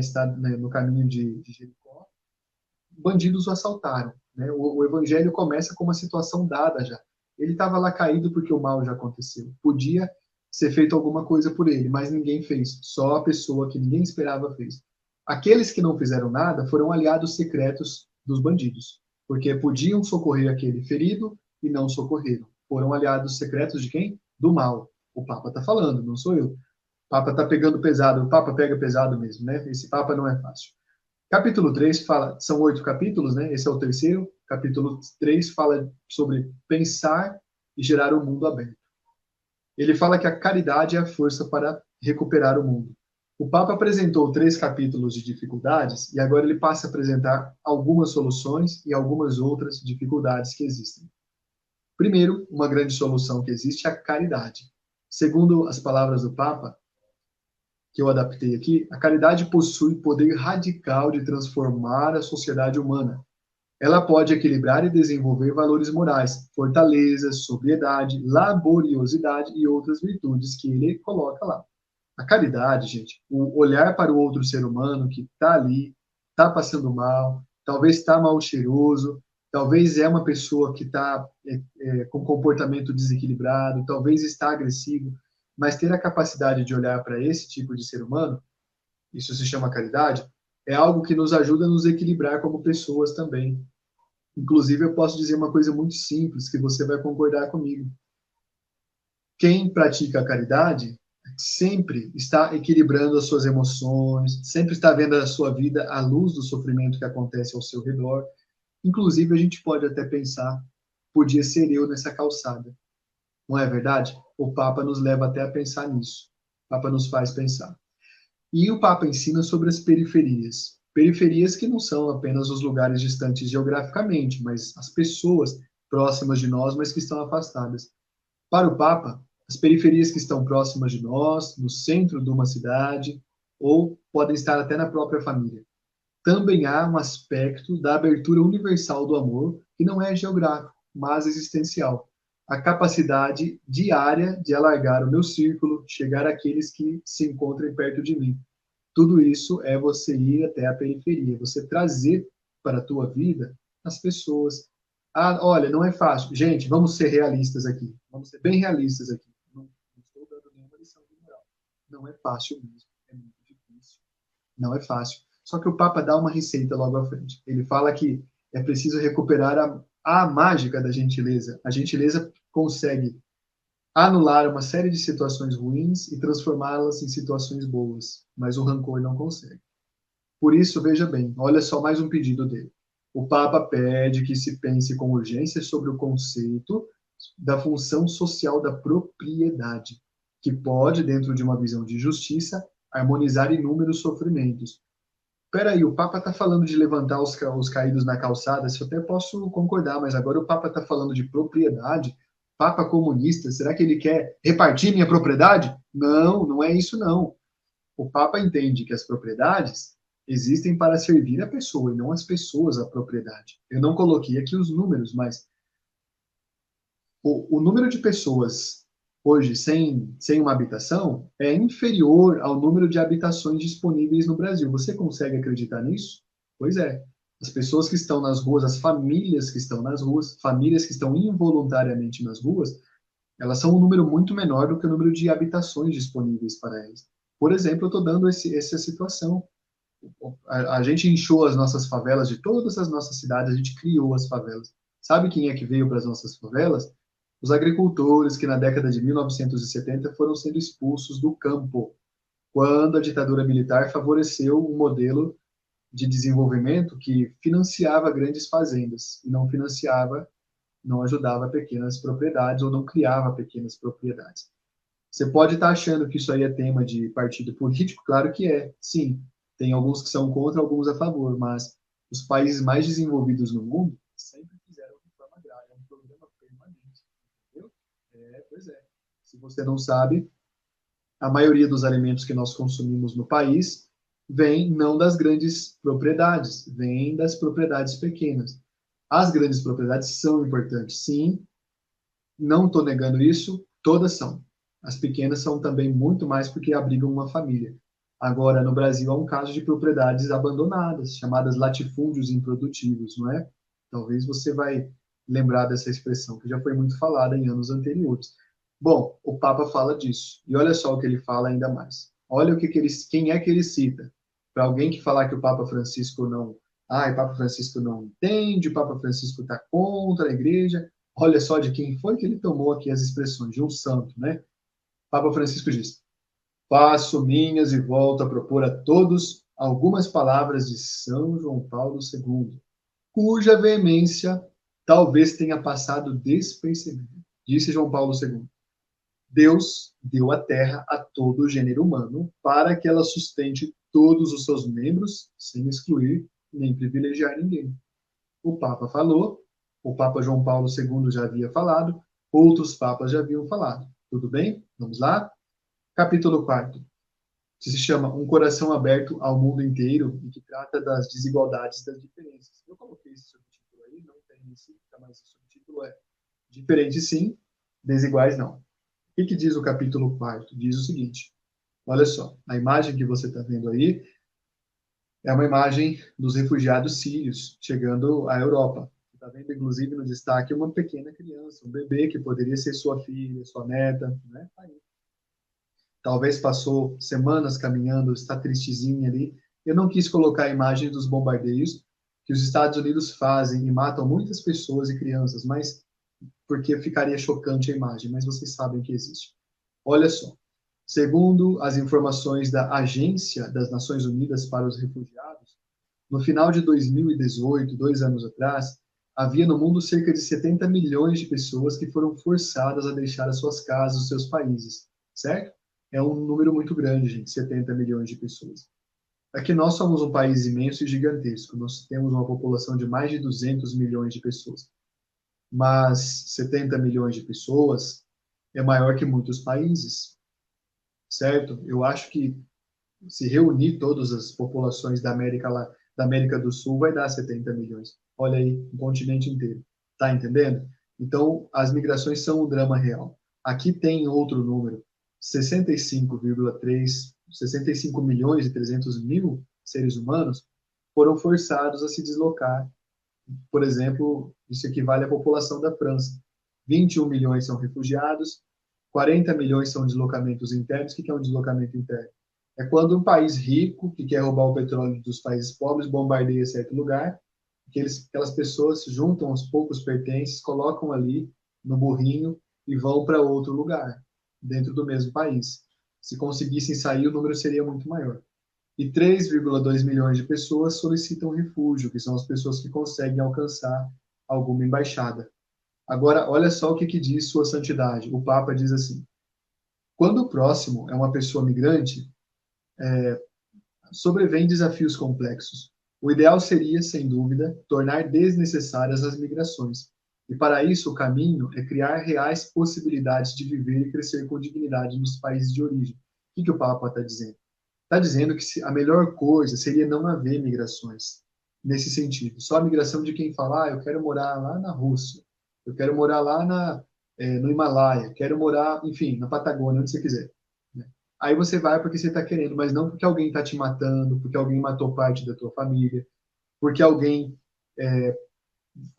no caminho de Jericó. Bandidos o assaltaram. Né? O evangelho começa com uma situação dada já. Ele estava lá caído porque o mal já aconteceu. Podia ser feito alguma coisa por ele, mas ninguém fez. Só a pessoa que ninguém esperava fez. Aqueles que não fizeram nada foram aliados secretos dos bandidos, porque podiam socorrer aquele ferido e não socorreram. Foram aliados secretos de quem? Do mal. O Papa está falando, não sou eu. O Papa está pegando pesado, o Papa pega pesado mesmo, né? Esse Papa não é fácil. Capítulo 3 fala, são 8 capítulos, né? Esse é o terceiro. Capítulo 3 fala sobre pensar e gerar um mundo aberto. Ele fala que a caridade é a força para recuperar o mundo. O Papa apresentou 3 capítulos de dificuldades e agora ele passa a apresentar algumas soluções e algumas outras dificuldades que existem. Primeiro, uma grande solução que existe é a caridade. Segundo as palavras do Papa, que eu adaptei aqui, a caridade possui poder radical de transformar a sociedade humana. Ela pode equilibrar e desenvolver valores morais, fortaleza, sobriedade, laboriosidade e outras virtudes que ele coloca lá. A caridade, gente, o olhar para o outro ser humano que está ali, está passando mal, talvez está mal cheiroso, talvez é uma pessoa que está com comportamento desequilibrado, talvez está agressivo, mas ter a capacidade de olhar para esse tipo de ser humano, isso se chama caridade, é algo que nos ajuda a nos equilibrar como pessoas também. Inclusive, eu posso dizer uma coisa muito simples, que você vai concordar comigo. Quem pratica a caridade sempre está equilibrando as suas emoções, sempre está vendo a sua vida à luz do sofrimento que acontece ao seu redor. Inclusive, a gente pode até pensar, podia ser eu nessa calçada. Não é verdade? O Papa nos leva até a pensar nisso. O Papa nos faz pensar. E o Papa ensina sobre as periferias. Periferias que não são apenas os lugares distantes geograficamente, mas as pessoas próximas de nós, mas que estão afastadas. Para o Papa, as periferias que estão próximas de nós, no centro de uma cidade, ou podem estar até na própria família. Também há um aspecto da abertura universal do amor, que não é geográfico, mas existencial. A capacidade diária de alargar o meu círculo, chegar àqueles que se encontram perto de mim. Tudo isso é você ir até a periferia, você trazer para a tua vida as pessoas. Ah, olha, não é fácil. Gente, vamos ser realistas aqui. Vamos ser bem realistas aqui. Não estou dando nenhuma lição de moral. Não é fácil mesmo. É muito difícil. Não é fácil. Só que o Papa dá uma receita logo à frente. Ele fala que é preciso recuperar a mágica da gentileza. A gentileza consegue anular uma série de situações ruins e transformá-las em situações boas, mas o rancor não consegue. Por isso, veja bem, olha só mais um pedido dele. O Papa pede que se pense com urgência sobre o conceito da função social da propriedade, que pode, dentro de uma visão de justiça, harmonizar inúmeros sofrimentos. Espera aí, o Papa está falando de levantar os caídos na calçada, isso eu até posso concordar, mas agora o Papa está falando de propriedade. Papa comunista, será que ele quer repartir minha propriedade? Não, não é isso não. O Papa entende que as propriedades existem para servir a pessoa e não as pessoas a propriedade. Eu não coloquei aqui os números, mas o número de pessoas hoje sem uma habitação é inferior ao número de habitações disponíveis no Brasil. Você consegue acreditar nisso? Pois é. As pessoas que estão nas ruas, as famílias que estão nas ruas, famílias que estão involuntariamente nas ruas, elas são um número muito menor do que o número de habitações disponíveis para elas. Por exemplo, eu estou dando essa situação. A gente inchou as nossas favelas de todas as nossas cidades, a gente criou as favelas. Sabe quem é que veio para as nossas favelas? Os agricultores que na década de 1970 foram sendo expulsos do campo, quando a ditadura militar favoreceu um modelo de desenvolvimento que financiava grandes fazendas e não financiava, não ajudava pequenas propriedades ou não criava pequenas propriedades. Você pode estar achando que isso aí é tema de partido político, claro que é, sim. Tem alguns que são contra, alguns a favor, mas os países mais desenvolvidos no mundo sempre fizeram reforma agrária, é um programa permanente, entendeu? Pois é. Se você não sabe, a maioria dos alimentos que nós consumimos no país vem não das grandes propriedades, vem das propriedades pequenas. As grandes propriedades são importantes, sim, não estou negando isso, todas são. As pequenas são também muito mais porque abrigam uma família. Agora, no Brasil, há um caso de propriedades abandonadas, chamadas latifúndios improdutivos, não é? Talvez você vai lembrar dessa expressão, que já foi muito falada em anos anteriores. Bom, o Papa fala disso. E olha só o que ele fala ainda mais. Olha quem é que ele cita. Para alguém que falar que o Papa Francisco não... Ah, o Papa Francisco não entende, o Papa Francisco está contra a igreja. Olha só de quem foi que ele tomou aqui as expressões, de um santo, né? O Papa Francisco diz: faço minhas e volto a propor a todos algumas palavras de São João Paulo II, cuja veemência talvez tenha passado despercebida. Disse João Paulo II: Deus deu a terra a todo o gênero humano para que ela sustente todos os seus membros, sem excluir nem privilegiar ninguém. O Papa falou, o Papa João Paulo II já havia falado, outros papas já haviam falado. Tudo bem? Vamos lá? Capítulo 4, que se chama Um Coração Aberto ao Mundo Inteiro e que trata das desigualdades e das diferenças. Eu coloquei esse subtítulo aí, não tem encíclica, mas o subtítulo é Diferentes sim, desiguais não. O que diz o capítulo 4? Diz o seguinte: olha só, a imagem que você está vendo aí é uma imagem dos refugiados sírios chegando à Europa. Você está vendo, inclusive, no destaque, uma pequena criança, um bebê que poderia ser sua filha, sua neta, né? Aí. Talvez passou semanas caminhando, está tristezinha ali. Eu não quis colocar a imagem dos bombardeios que os Estados Unidos fazem e matam muitas pessoas e crianças, mas porque ficaria chocante a imagem, mas vocês sabem que existe. Olha só, segundo as informações da Agência das Nações Unidas para os Refugiados, no final de 2018, 2 anos atrás, havia no mundo cerca de 70 milhões de pessoas que foram forçadas a deixar as suas casas, os seus países, certo? É um número muito grande, gente, 70 milhões de pessoas. Aqui nós somos um país imenso e gigantesco. Nós temos uma população de mais de 200 milhões de pessoas. Mas 70 milhões de pessoas é maior que muitos países, certo? Eu acho que se reunir todas as populações da América do Sul vai dar 70 milhões. Olha aí, um continente inteiro. Tá entendendo? Então, as migrações são um drama real. Aqui tem outro número, 65 milhões e 300 mil seres humanos foram forçados a se deslocar. Por exemplo, isso equivale à população da França. 21 milhões são refugiados, 40 milhões são deslocamentos internos. O que é um deslocamento interno? É quando um país rico, que quer roubar o petróleo dos países pobres, bombardeia certo lugar, aquelas pessoas juntam os poucos pertences, colocam ali no burrinho e vão para outro lugar, dentro do mesmo país. Se conseguissem sair, o número seria muito maior. E 3,2 milhões de pessoas solicitam refúgio, que são as pessoas que conseguem alcançar alguma embaixada. Agora, olha só o que diz Sua Santidade. O Papa diz assim: quando o próximo é uma pessoa migrante, sobrevêm desafios complexos. O ideal seria, sem dúvida, tornar desnecessárias as migrações. E para isso, o caminho é criar reais possibilidades de viver e crescer com dignidade nos países de origem. O que o Papa está dizendo? Está dizendo que a melhor coisa seria não haver migrações nesse sentido. Só a migração de quem fala, eu quero morar lá na Rússia, eu quero morar lá no Himalaia, quero morar, enfim, na Patagônia, onde você quiser. Né? Aí você vai porque você está querendo, mas não porque alguém está te matando, porque alguém matou parte da tua família, porque alguém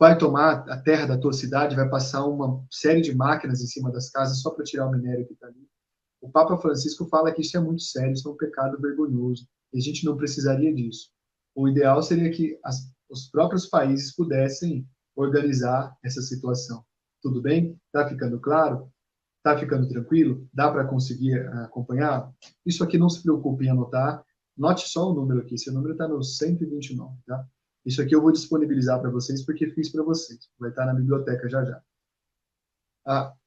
vai tomar a terra da tua cidade, vai passar uma série de máquinas em cima das casas só para tirar o minério que está ali. O Papa Francisco fala que isso é muito sério, isso é um pecado vergonhoso, e a gente não precisaria disso. O ideal seria que os próprios países pudessem organizar essa situação. Tudo bem? Está ficando claro? Está ficando tranquilo? Dá para conseguir acompanhar? Isso aqui não se preocupe em anotar. Note só o número aqui. Esse número está no 129, tá? Isso aqui eu vou disponibilizar para vocês porque fiz para vocês. Vai estar na biblioteca já já.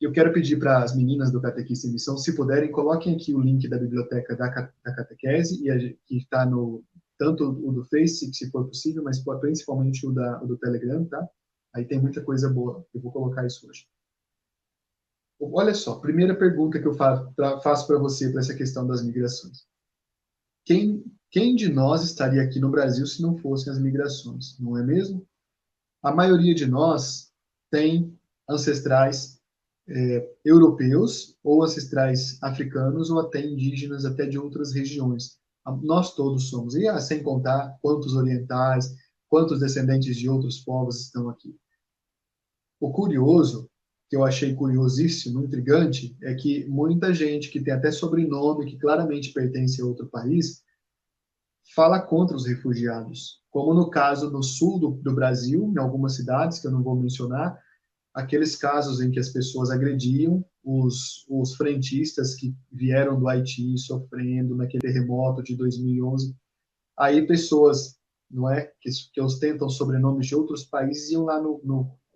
Eu quero pedir para as meninas do Catequista em Missão, se puderem, coloquem aqui o link da biblioteca da catequese, que está no tanto o do Face, se for possível, mas principalmente o do Telegram, tá? Aí tem muita coisa boa. Eu vou colocar isso hoje. Olha só, primeira pergunta que eu faço para você, para essa questão das migrações. Quem de nós estaria aqui no Brasil se não fossem as migrações, não é mesmo? A maioria de nós tem ancestrais europeus ou ancestrais africanos ou até indígenas, até de outras regiões. Nós todos somos, e sem contar quantos orientais, quantos descendentes de outros povos estão aqui. O curioso, que eu achei curiosíssimo, intrigante, é que muita gente que tem até sobrenome, que claramente pertence a outro país, fala contra os refugiados, como no caso no sul do Brasil, em algumas cidades, que eu não vou mencionar, aqueles casos em que as pessoas agrediam os frentistas que vieram do Haiti sofrendo naquele terremoto de 2011. Aí pessoas, não é, que ostentam sobrenomes de outros países iam lá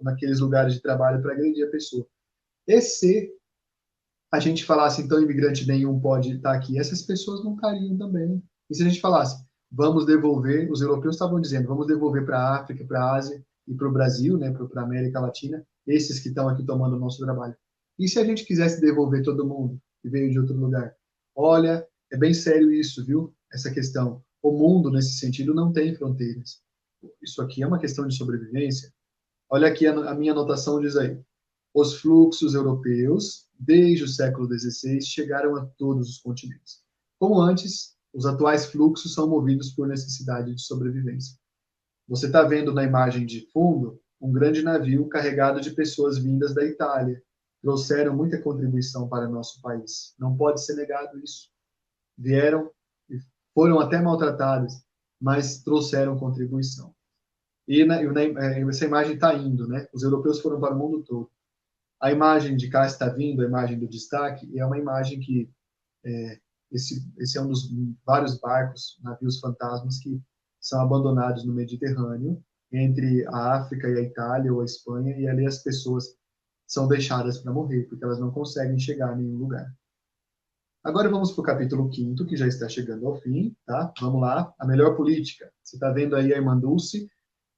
naqueles lugares de trabalho para agredir a pessoa. E se a gente falasse, então, imigrante nenhum pode estar aqui, essas pessoas não estariam também. E se a gente falasse, vamos devolver, os europeus estavam dizendo, vamos devolver para a África, para a Ásia e para o Brasil, né, para a América Latina, esses que estão aqui tomando o nosso trabalho. E se a gente quisesse devolver todo mundo que veio de outro lugar? Olha, é bem sério isso, viu? Essa questão. O mundo, nesse sentido, não tem fronteiras. Isso aqui é uma questão de sobrevivência. Olha aqui a minha anotação diz aí. Os fluxos europeus, desde o século XVI, chegaram a todos os continentes. Como antes, os atuais fluxos são movidos por necessidade de sobrevivência. Você está vendo na imagem de fundo um grande navio carregado de pessoas vindas da Itália. Trouxeram muita contribuição para nosso país. Não pode ser negado isso. Vieram e foram até maltratados, mas trouxeram contribuição. Essa imagem está indo, né? Os europeus foram para o mundo todo. A imagem de cá está vindo, a imagem do destaque, e é uma imagem que esse é um dos vários barcos, navios fantasmas que são abandonados no Mediterrâneo, entre a África e a Itália ou a Espanha, e ali as pessoas são deixadas para morrer, porque elas não conseguem chegar a nenhum lugar. Agora vamos para o capítulo 5º, que já está chegando ao fim, tá? Vamos lá. A melhor política. Você está vendo aí a irmã Dulce.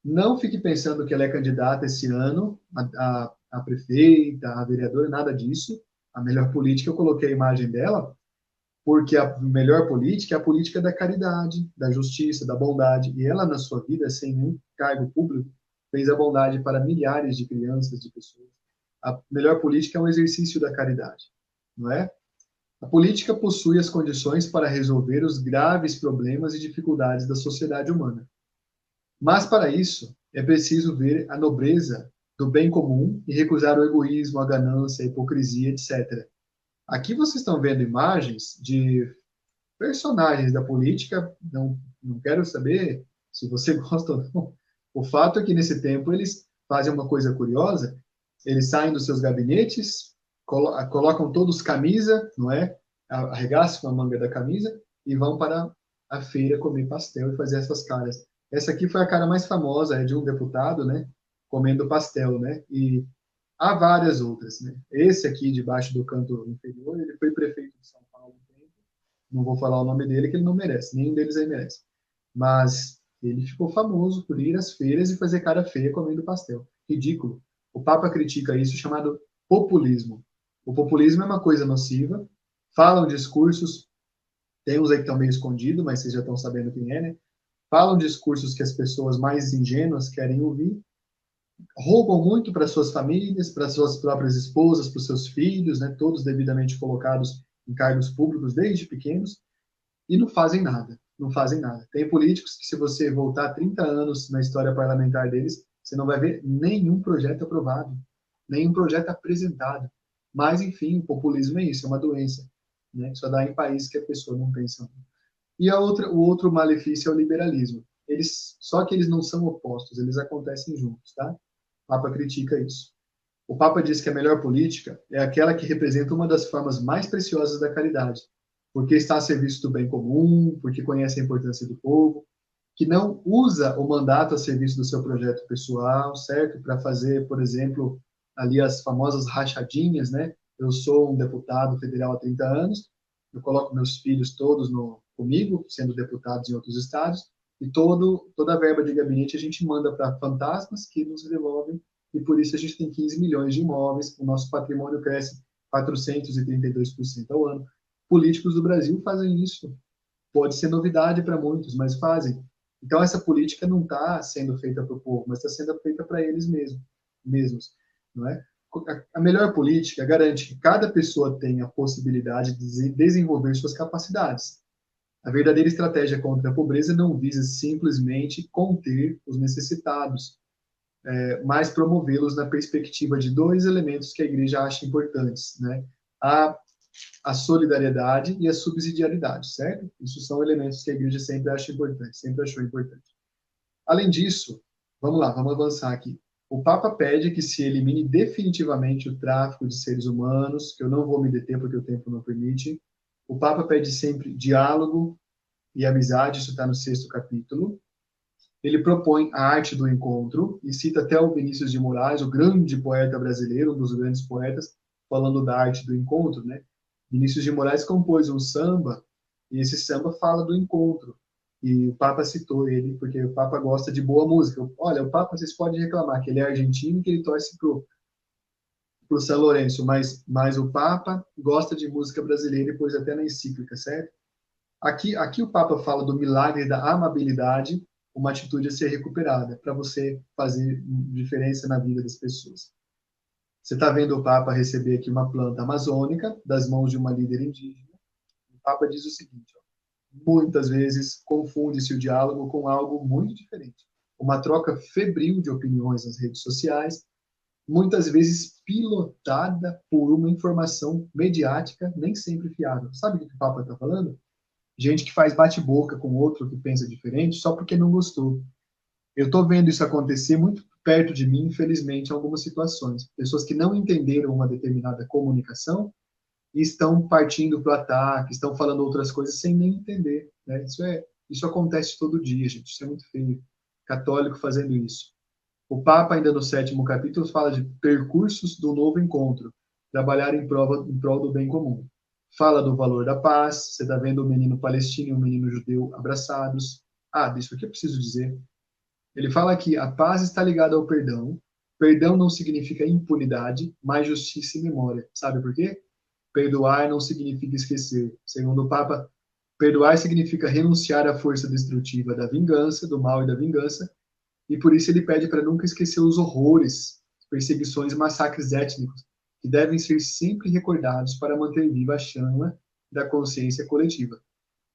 Não fique pensando que ela é candidata esse ano a prefeita, a vereadora, nada disso. A melhor política, eu coloquei a imagem dela, porque a melhor política é a política da caridade, da justiça, da bondade. E ela, na sua vida, sem nenhum cargo público, fez a bondade para milhares de crianças, de pessoas. A melhor política é um exercício da caridade, não é? A política possui as condições para resolver os graves problemas e dificuldades da sociedade humana. Mas, para isso, é preciso ver a nobreza do bem comum e recusar o egoísmo, a ganância, a hipocrisia, etc. Aqui vocês estão vendo imagens de personagens da política, não quero saber se você gosta ou não. O fato é que, nesse tempo, eles fazem uma coisa curiosa, eles saem dos seus gabinetes, colocam todos camisa, não é? Arregaçam a manga da camisa e vão para a feira comer pastel e fazer essas caras. Essa aqui foi a cara mais famosa, é de um deputado, né? Comendo pastel, né? E há várias outras, né? Esse aqui, debaixo do canto inferior, ele foi prefeito de São Paulo. Não vou falar o nome dele, que ele não merece. Nenhum deles aí merece. Mas ele ficou famoso por ir às feiras e fazer cara feia comendo pastel. Ridículo. O Papa critica isso, chamado populismo. O populismo é uma coisa nociva. Falam discursos, tem uns aí que estão meio escondidos, mas vocês já estão sabendo quem é, né? Falam discursos que as pessoas mais ingênuas querem ouvir, roubam muito para suas famílias, para suas próprias esposas, para os seus filhos, né? Todos devidamente colocados em cargos públicos desde pequenos, e não fazem nada, não fazem nada. Tem políticos que, se você voltar 30 anos na história parlamentar deles, você não vai ver nenhum projeto aprovado, nenhum projeto apresentado. Mas, enfim, o populismo é isso, é uma doença, né? Só dá em países que a pessoa não pensa. E o outro malefício é o liberalismo. Só que eles não são opostos, eles acontecem juntos, tá? O Papa critica isso. O Papa diz que a melhor política é aquela que representa uma das formas mais preciosas da caridade, porque está a serviço do bem comum, porque conhece a importância do povo, que não usa o mandato a serviço do seu projeto pessoal, certo? Para fazer, por exemplo, ali as famosas rachadinhas, né? Eu sou um deputado federal há 30 anos, eu coloco meus filhos todos comigo, sendo deputados em outros estados, e toda a verba de gabinete a gente manda para fantasmas que nos devolvem, e por isso a gente tem 15 milhões de imóveis, o nosso patrimônio cresce 432% ao ano. Políticos do Brasil fazem isso. Pode ser novidade para muitos, mas fazem. Então, essa política não está sendo feita para o povo, mas está sendo feita para eles mesmos, não é? A melhor política garante que cada pessoa tenha a possibilidade de desenvolver suas capacidades. A verdadeira estratégia contra a pobreza não visa simplesmente conter os necessitados, mas promovê-los na perspectiva de dois elementos que a igreja acha importantes, né? A a solidariedade e a subsidiariedade, certo? Isso são elementos que a igreja sempre acha importante, sempre achou importante. Além disso, vamos lá, vamos avançar aqui. O Papa pede que se elimine definitivamente o tráfico de seres humanos, que eu não vou me deter porque o tempo não permite. O Papa pede sempre diálogo e amizade, isso está no 6º capítulo. Ele propõe a arte do encontro e cita até o Vinícius de Moraes, o grande poeta brasileiro, um dos grandes poetas, falando da arte do encontro, né? Vinícius de Moraes compôs um samba e esse samba fala do encontro. E o Papa citou ele porque o Papa gosta de boa música. Olha, o Papa, vocês podem reclamar que ele é argentino e que ele torce pro São Lourenço, mas o Papa gosta de música brasileira e pôs até na encíclica, certo? Aqui o Papa fala do milagre da amabilidade, uma atitude a ser recuperada, para você fazer diferença na vida das pessoas. Você está vendo o Papa receber aqui uma planta amazônica das mãos de uma líder indígena. O Papa diz o seguinte: ó, muitas vezes confunde-se o diálogo com algo muito diferente. Uma troca febril de opiniões nas redes sociais, muitas vezes pilotada por uma informação mediática nem sempre fiável. Sabe o que o Papa está falando? Gente que faz bate-boca com outro que pensa diferente só porque não gostou. Eu estou vendo isso acontecer muito perto de mim, infelizmente, em algumas situações. Pessoas que não entenderam uma determinada comunicação e estão partindo para o ataque, estão falando outras coisas sem nem entender. Né? Isso acontece todo dia, gente. Isso é muito feio. Católico fazendo isso. O Papa, ainda no 7º capítulo, fala de percursos do novo encontro, trabalhar em prol do bem comum. Fala do valor da paz, você está vendo o menino palestino e o menino judeu abraçados. Isso aqui eu preciso dizer. Ele fala que a paz está ligada ao perdão. Perdão não significa impunidade, mas justiça e memória. Sabe por quê? Perdoar não significa esquecer. Segundo o Papa, perdoar significa renunciar à força destrutiva da vingança, do mal e da vingança, e por isso ele pede para nunca esquecer os horrores, perseguições e massacres étnicos, que devem ser sempre recordados para manter viva a chama da consciência coletiva.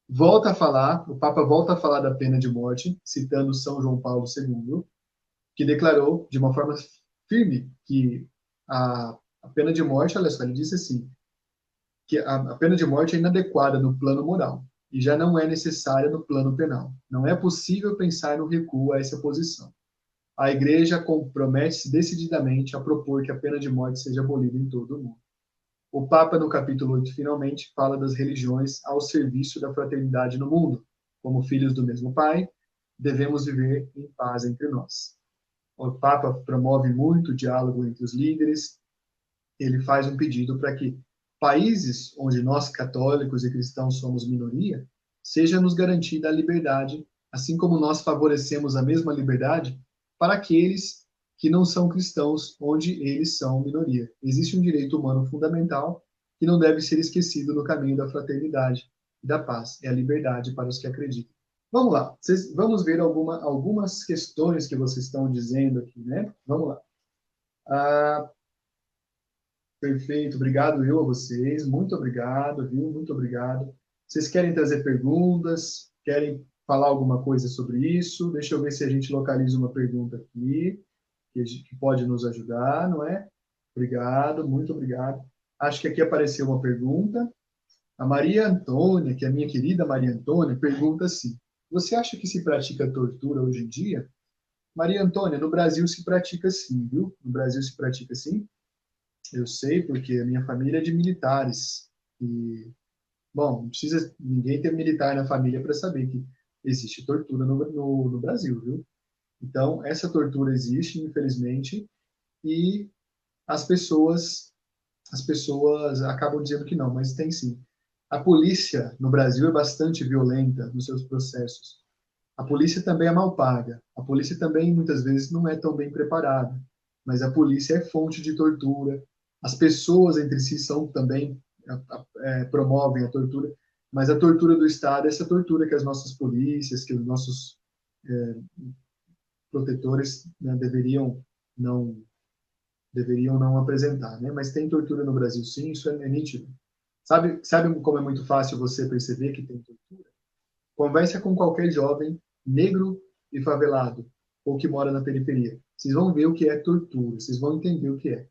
O Papa volta a falar da pena de morte, citando São João Paulo II, que declarou de uma forma firme que a pena de morte, olha só, ele disse assim, que a pena de morte é inadequada no plano moral e já não é necessária no plano penal. Não é possível pensar no recuo a essa posição. A Igreja compromete-se decididamente a propor que a pena de morte seja abolida em todo o mundo. O Papa, no capítulo 8, finalmente fala das religiões ao serviço da fraternidade no mundo. Como filhos do mesmo Pai, devemos viver em paz entre nós. O Papa promove muito o diálogo entre os líderes. Ele faz um pedido para que países onde nós, católicos e cristãos, somos minoria, seja nos garantida a liberdade, assim como nós favorecemos a mesma liberdade para aqueles que não são cristãos, onde eles são minoria. Existe um direito humano fundamental que não deve ser esquecido no caminho da fraternidade e da paz. É a liberdade para os que acreditam. Vamos lá, vamos ver algumas questões que vocês estão dizendo aqui, né? Vamos lá. Perfeito, obrigado eu a vocês, muito obrigado, viu? Muito obrigado. Vocês querem trazer perguntas? Querem falar alguma coisa sobre isso? Deixa eu ver se a gente localiza uma pergunta aqui, que pode nos ajudar, não é? Obrigado, muito obrigado. Acho que aqui apareceu uma pergunta. A Maria Antônia, que é a minha querida Maria Antônia, pergunta assim: você acha que se pratica tortura hoje em dia? Maria Antônia, no Brasil se pratica sim, viu? No Brasil se pratica sim. Eu sei porque a minha família é de militares. E, bom, não precisa ninguém ter militar na família para saber que existe tortura no Brasil, viu? Então, essa tortura existe, infelizmente, e as pessoas, as pessoas acabam dizendo que não, mas tem sim. A polícia no Brasil é bastante violenta nos seus processos. A polícia também é mal paga. A polícia também, muitas vezes, não é tão bem preparada. Mas a polícia é fonte de tortura. As pessoas entre si são também promovem a tortura. Mas a tortura do Estado é essa tortura que as nossas polícias, que os nossos é, protetores, né, não deveriam não apresentar, né? Mas tem tortura no Brasil, sim, isso é nítido. Sabe como é muito fácil você perceber que tem tortura? Converse com qualquer jovem negro e favelado ou que mora na periferia. Vocês vão ver o que é tortura, vocês vão entender o que é.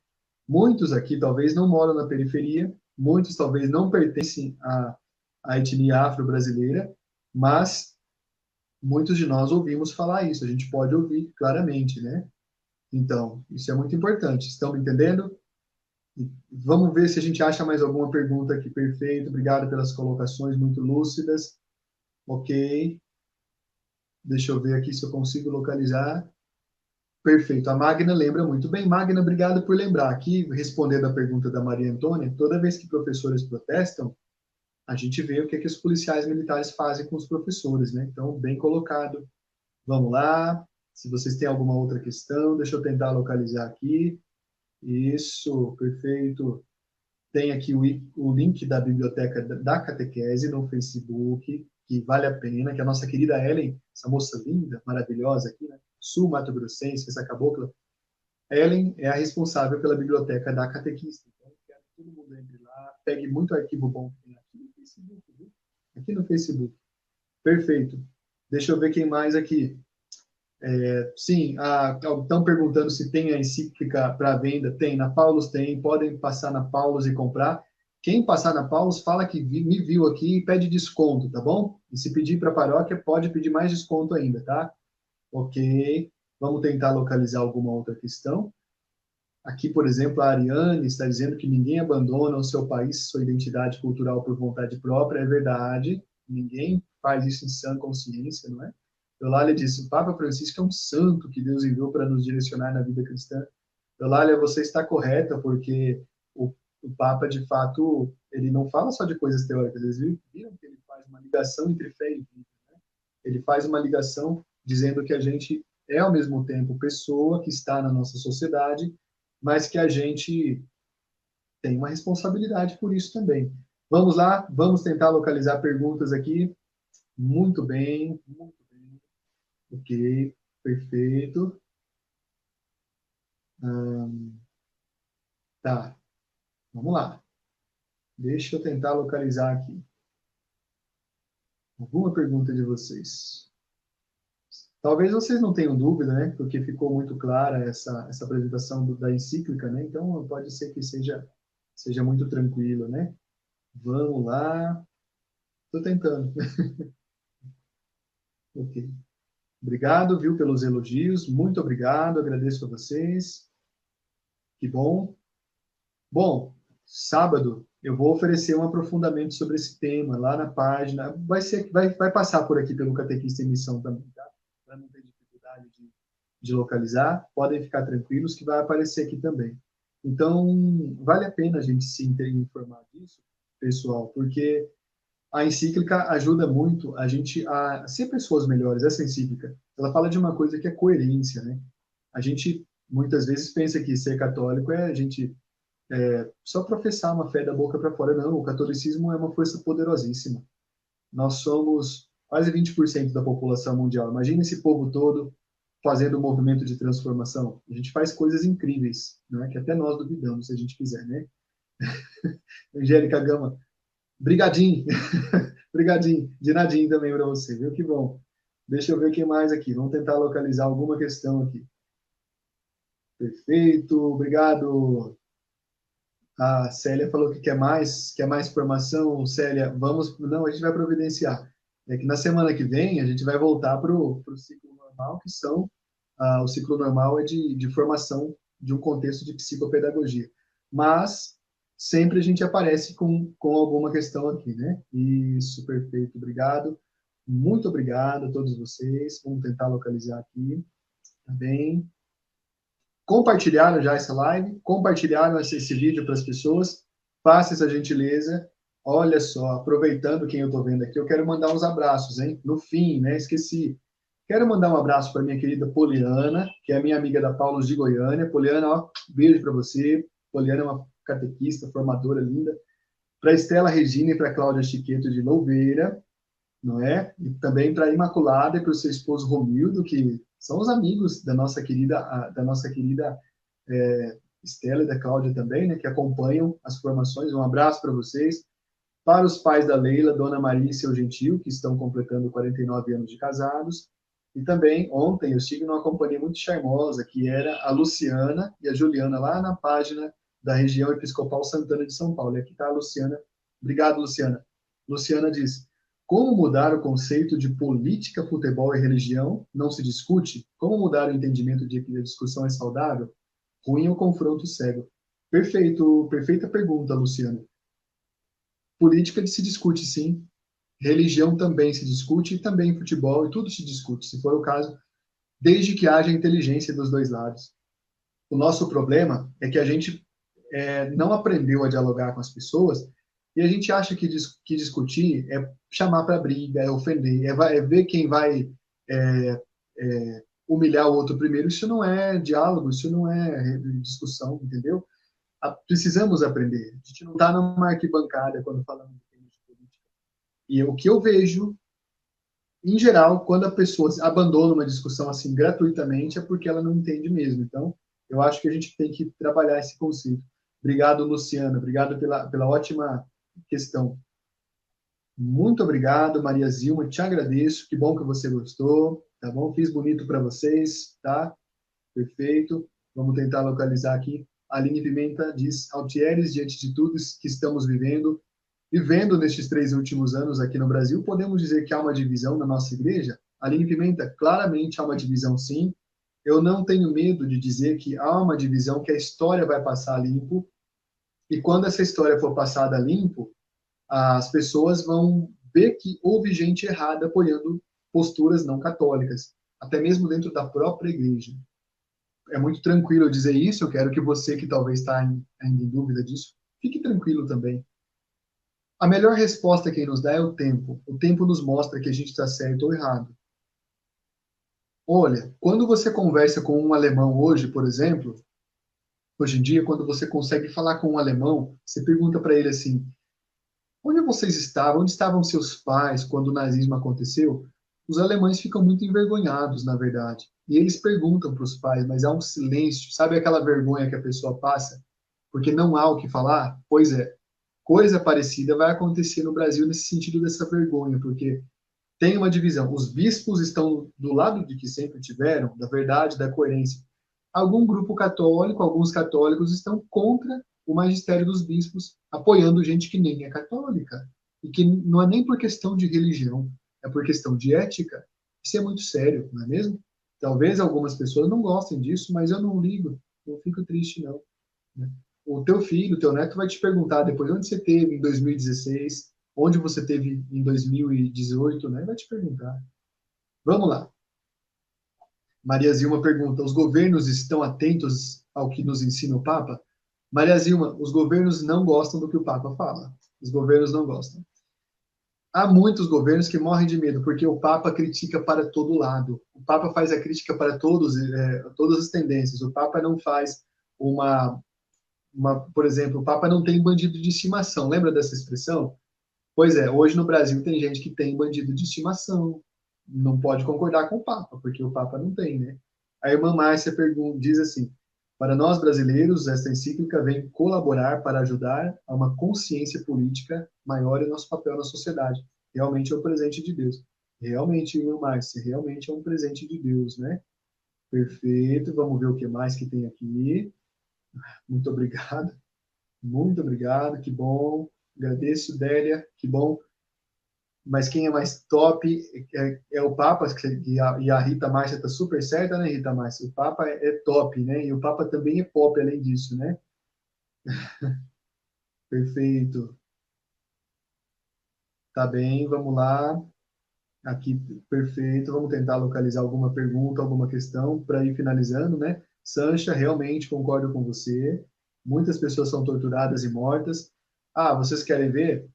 Muitos aqui talvez não moram na periferia, muitos talvez não pertencem à etnia afro-brasileira, mas muitos de nós ouvimos falar isso, a gente pode ouvir claramente, né? Então, isso é muito importante. Estão me entendendo? Vamos ver se a gente acha mais alguma pergunta aqui. Perfeito, obrigado pelas colocações muito lúcidas. Ok, deixa eu ver aqui se eu consigo localizar. Perfeito, a Magna lembra muito bem. Magna, obrigado por lembrar. Aqui, respondendo a pergunta da Maria Antônia, toda vez que professores protestam, a gente vê o que, que os policiais militares fazem com os professores, né? Então, bem colocado. Vamos lá. Se vocês têm alguma outra questão, deixa eu tentar localizar aqui. Isso, perfeito. Tem aqui o link da biblioteca da catequese no Facebook, que vale a pena, que a nossa querida Ellen, essa moça linda, maravilhosa aqui, né? Sul-Mato Grossense, essa cabocla, Ellen é a responsável pela biblioteca da catequista. Então, quero que todo mundo entre lá, pegue muito arquivo bom que tem aqui no Facebook, viu? Aqui no Facebook. Perfeito. Deixa eu ver quem mais aqui. Sim, estão perguntando se tem a encíclica para venda. Tem, na Paulus tem, podem passar na Paulus e comprar. Quem passar na Paulus, fala que me viu aqui e pede desconto, tá bom? E se pedir para a paróquia, pode pedir mais desconto ainda, tá? Ok. Vamos tentar localizar alguma outra questão. Aqui, por exemplo, a Ariane está dizendo que ninguém abandona o seu país, sua identidade cultural por vontade própria. É verdade, ninguém faz isso em sã consciência, não é? Eulália disse, o Papa Francisco é um santo que Deus enviou para nos direcionar na vida cristã. Eulália, você está correta, porque o Papa, de fato, ele não fala só de coisas teóricas, eles viram que ele faz uma ligação entre fé e vida. Né? Ele faz uma ligação dizendo que a gente é, ao mesmo tempo, pessoa que está na nossa sociedade, mas que a gente tem uma responsabilidade por isso também. Vamos lá, vamos tentar localizar perguntas aqui. Muito bem, muito bem. Ok, perfeito. Tá, vamos lá. Deixa eu tentar localizar aqui. Alguma pergunta de vocês? Talvez vocês não tenham dúvida, né? Porque ficou muito clara essa apresentação da encíclica, né? Então, pode ser que seja muito tranquilo, né? Vamos lá. Estou tentando. Ok. Obrigado, viu, pelos elogios. Muito obrigado. Agradeço a vocês. Que bom. Bom, sábado eu vou oferecer um aprofundamento sobre esse tema lá na página. Vai passar por aqui pelo Catequista em Missão também, tá? Para não ter dificuldade de localizar, podem ficar tranquilos que vai aparecer aqui também. Então, vale a pena a gente se informar disso, pessoal, porque a encíclica ajuda muito a gente a ser pessoas melhores. Essa encíclica, ela fala de uma coisa que é coerência, né? A gente muitas vezes pensa que ser católico é a gente só professar uma fé da boca para fora. Não, o catolicismo é uma força poderosíssima. Nós somos quase 20% da população mundial. Imagina esse povo todo fazendo um movimento de transformação. A gente faz coisas incríveis, né? Que até nós duvidamos, se a gente quiser, né? Angélica Gama, brigadinho, brigadinho, de nadinho também para você, viu? Que bom. Deixa eu ver quem mais aqui. Vamos tentar localizar alguma questão aqui. Perfeito, obrigado. A Célia falou que quer mais formação. Célia, vamos. Não, a gente vai providenciar. É que na semana que vem a gente vai voltar para o ciclo normal, que são. O ciclo normal é de formação de um contexto de psicopedagogia. Mas sempre a gente aparece com alguma questão aqui, né? Isso, perfeito, obrigado. Muito obrigado a todos vocês. Vamos tentar localizar aqui. Tá bem? Compartilharam já essa live, compartilharam esse vídeo para as pessoas, faça essa gentileza. Olha só, aproveitando quem eu estou vendo aqui, eu quero mandar uns abraços, hein? No fim, né? Esqueci. Quero mandar um abraço para minha querida Poliana, que é minha amiga da Paulos de Goiânia. Poliana, ó, beijo para você. Poliana é uma catequista, formadora linda. Para Estela Regina e para Cláudia Chiqueto de Louveira, não é? E também para a Imaculada e para o seu esposo Romildo, que são os amigos da nossa querida Estela e da Cláudia também, né, que acompanham as formações. Um abraço para vocês. Para os pais da Leila, Dona Maria e seu Gentil, que estão completando 49 anos de casados. E também, ontem, eu estive numa companhia muito charmosa, que era a Luciana e a Juliana, lá na página da região episcopal Santana de São Paulo. E aqui está a Luciana. Obrigado, Luciana. Luciana diz: como mudar o conceito de política, futebol e religião? Não se discute? Como mudar o entendimento de que a discussão é saudável? Ruim é o confronto cego. Perfeito, perfeita pergunta, Luciana. Política se discute, sim. Religião também se discute, e também futebol, e tudo se discute, se for o caso, desde que haja inteligência dos dois lados. O nosso problema é que a gente não aprendeu a dialogar com as pessoas e a gente acha que discutir é chamar para briga, é ofender, é ver quem vai humilhar o outro primeiro. Isso não é diálogo, isso não é discussão, entendeu? Precisamos aprender. A gente não está numa arquibancada quando falamos de política. E o que eu vejo, em geral, quando a pessoa abandona uma discussão assim gratuitamente, é porque ela não entende mesmo. Então, eu acho que a gente tem que trabalhar esse conceito. Obrigado, Luciana. Obrigado pela ótima questão. Muito obrigado, Maria Zilma. Te agradeço. Que bom que você gostou. Tá bom? Fiz bonito para vocês, tá? Perfeito. Vamos tentar localizar aqui. A Aline Pimenta diz: Altieres, diante de tudo que estamos vivendo nestes 3 últimos anos aqui no Brasil, podemos dizer que há uma divisão na nossa igreja? Aline Pimenta, claramente há uma divisão, sim. Eu não tenho medo de dizer que há uma divisão, que a história vai passar limpo, e quando essa história for passada limpo, as pessoas vão ver que houve gente errada apoiando posturas não católicas, até mesmo dentro da própria igreja. É muito tranquilo eu dizer isso, eu quero que você, que talvez está ainda em dúvida disso, fique tranquilo também. A melhor resposta que nos dá é o tempo. O tempo nos mostra que a gente está certo ou errado. Olha, quando você conversa com um alemão hoje, por exemplo, hoje em dia, quando você consegue falar com um alemão, você pergunta para ele assim: onde vocês estavam? Onde estavam seus pais quando o nazismo aconteceu? Os alemães ficam muito envergonhados, na verdade. E eles perguntam para os pais, mas há um silêncio. Sabe aquela vergonha que a pessoa passa? Porque não há o que falar? Pois é. Coisa parecida vai acontecer no Brasil nesse sentido dessa vergonha, porque tem uma divisão. Os bispos estão do lado de que sempre tiveram, da verdade, da coerência. Algum grupo católico, alguns católicos estão contra o magistério dos bispos, apoiando gente que nem é católica. E que não é nem por questão de religião, é por questão de ética. Isso é muito sério, não é mesmo? Talvez algumas pessoas não gostem disso, mas eu não ligo, não fico triste, não. O teu filho, o teu neto vai te perguntar depois onde você teve em 2016, onde você teve em 2018, né? Vai te perguntar. Vamos lá. Maria Zilma pergunta: os governos estão atentos ao que nos ensina o Papa? Maria Zilma, os governos não gostam do que o Papa fala. Os governos não gostam. Há muitos governos que morrem de medo, porque o Papa critica para todo lado. O Papa faz a crítica para todas as tendências. O Papa não faz por exemplo, o Papa não tem bandido de estimação. Lembra dessa expressão? Pois é, hoje no Brasil tem gente que tem bandido de estimação. Não pode concordar com o Papa, porque o Papa não tem, né? A irmã Márcia diz assim: para nós brasileiros, esta encíclica vem colaborar para ajudar a uma consciência política maior em nosso papel na sociedade. Realmente é um presente de Deus. Realmente, irmã Márcia, realmente é um presente de Deus, né? Perfeito. Vamos ver o que mais que tem aqui. Muito obrigado. Muito obrigado. Que bom. Agradeço, Délia. Que bom. Mas quem é mais top é o Papa, e a Rita Márcia está super certa, né, Rita Márcia? O Papa é top, né? E o Papa também é pop, além disso, né? Perfeito. Tá bem, vamos lá. Aqui, perfeito. Vamos tentar localizar alguma pergunta, alguma questão para ir finalizando, né? Sancha, realmente concordo com você. Muitas pessoas são torturadas e mortas. Ah, vocês querem ver?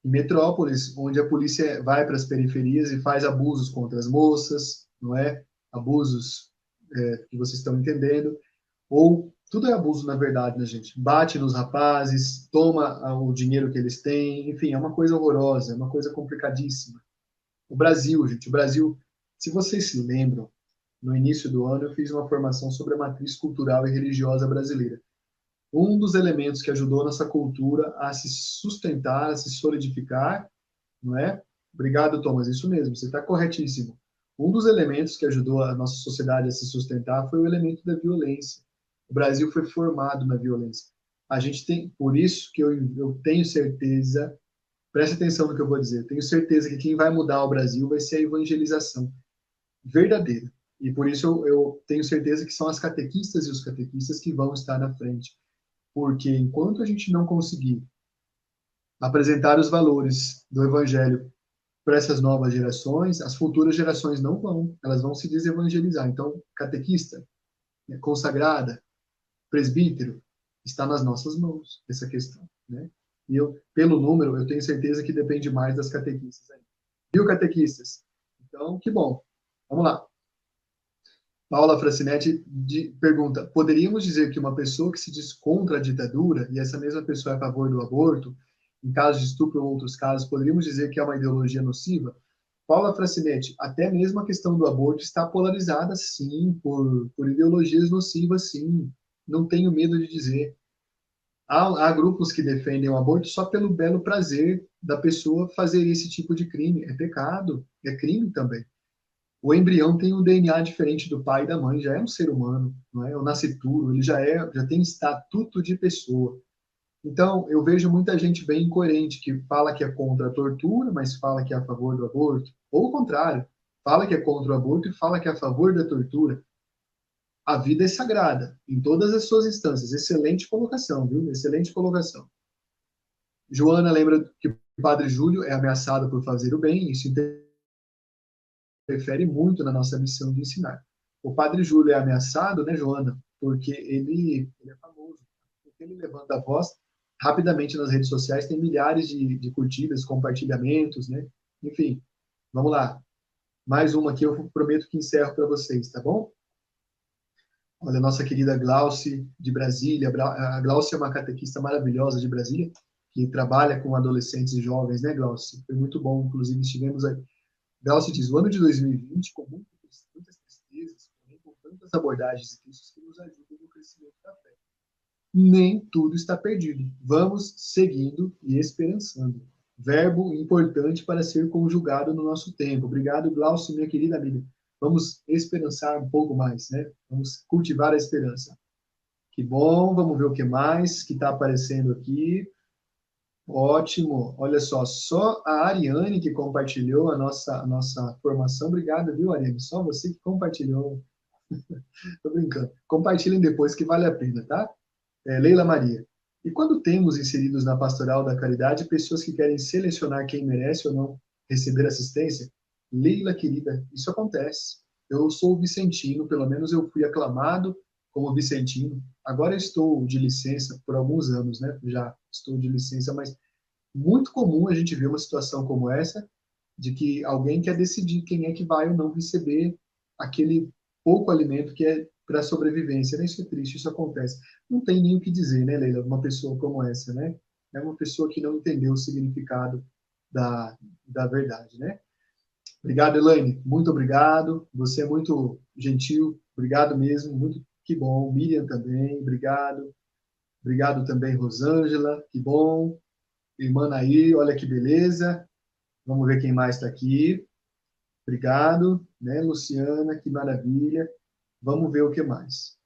Em Metrópolis, onde a polícia vai para as periferias e faz abusos contra as moças, não é? Abusos que vocês estão entendendo. Ou tudo é abuso, na verdade, né, gente? Bate nos rapazes, toma o dinheiro que eles têm, enfim, é uma coisa horrorosa, é uma coisa complicadíssima. O Brasil, gente, o Brasil, se vocês se lembram, no início do ano eu fiz uma formação sobre a matriz cultural e religiosa brasileira. Um dos elementos que ajudou nossa cultura a se sustentar, a se solidificar, não é? Obrigado, Thomas, isso mesmo, você está corretíssimo. Um dos elementos que ajudou a nossa sociedade a se sustentar foi o elemento da violência. O Brasil foi formado na violência. A gente tem, por isso que eu tenho certeza, preste atenção no que eu vou dizer, tenho certeza que quem vai mudar o Brasil vai ser a evangelização verdadeira. E por isso eu tenho certeza que são as catequistas e os catequistas que vão estar na frente. Porque enquanto a gente não conseguir apresentar os valores do Evangelho para essas novas gerações, as futuras gerações não vão, elas vão se desevangelizar. Então, catequista, consagrada, presbítero, está nas nossas mãos essa questão, né? E eu, pelo número, eu tenho certeza que depende mais das catequistas aí. Viu, catequistas? Então, que bom. Vamos lá. Paula Francinetti pergunta: poderíamos dizer que uma pessoa que se diz contra a ditadura, e essa mesma pessoa é a favor do aborto, em casos de estupro ou outros casos, poderíamos dizer que é uma ideologia nociva? Paula Francinetti, até mesmo a questão do aborto está polarizada, sim, por ideologias nocivas, sim. Não tenho medo de dizer. Há grupos que defendem o aborto só pelo belo prazer da pessoa fazer esse tipo de crime. É pecado, é crime também. O embrião tem um DNA diferente do pai e da mãe, já é um ser humano, não é? O nascituro, ele já tem estatuto de pessoa. Então, eu vejo muita gente bem incoerente que fala que é contra a tortura, mas fala que é a favor do aborto. Ou o contrário, fala que é contra o aborto e fala que é a favor da tortura. A vida é sagrada, em todas as suas instâncias. Excelente colocação, viu? Excelente colocação. Joana lembra que o padre Júlio é ameaçado por fazer o bem, isso interfere muito na nossa missão de ensinar. O padre Júlio é ameaçado, né, Joana? Porque ele é famoso. Porque ele levanta a voz rapidamente nas redes sociais, tem milhares de curtidas, compartilhamentos, né? Enfim, vamos lá. Mais uma aqui, eu prometo que encerro para vocês, tá bom? Olha, a nossa querida Glauce, de Brasília. A Glauce é uma catequista maravilhosa de Brasília, que trabalha com adolescentes e jovens, né, Glauce? Foi muito bom, inclusive estivemos aí. Glauce diz, o ano de 2020, com muitas tristezas, porém com tantas abordagens e textos que nos ajudam no crescimento da fé. Nem tudo está perdido. Vamos seguindo e esperançando. Verbo importante para ser conjugado no nosso tempo. Obrigado, Glaucio, minha querida amiga. Vamos esperançar um pouco mais, né? Vamos cultivar a esperança. Que bom, vamos ver o que mais que está aparecendo aqui. Ótimo. Olha só a Ariane que compartilhou a nossa formação. Obrigado, viu, Ariane? Só você que compartilhou. Tô brincando. Compartilhem depois que vale a pena, tá? Leila Maria. E quando temos inseridos na pastoral da caridade pessoas que querem selecionar quem merece ou não receber assistência, Leila querida, isso acontece. Eu sou vicentino, pelo menos eu fui aclamado como vicentino. Agora estou de licença por alguns anos, né? Já estou de licença, mas muito comum a gente ver uma situação como essa, de que alguém quer decidir quem é que vai ou não receber aquele pouco alimento que é para a sobrevivência, né? Isso é triste, isso acontece. Não tem nem o que dizer, né, Leila? Uma pessoa como essa, né? É uma pessoa que não entendeu o significado da verdade, né? Obrigado, Elaine. Muito obrigado. Você é muito gentil. Obrigado mesmo. Muito que bom. Miriam também. Obrigado. Obrigado também, Rosângela. Que bom. Irmã Nair, olha que beleza. Vamos ver quem mais está aqui. Obrigado, né, Luciana, que maravilha. Vamos ver o que mais.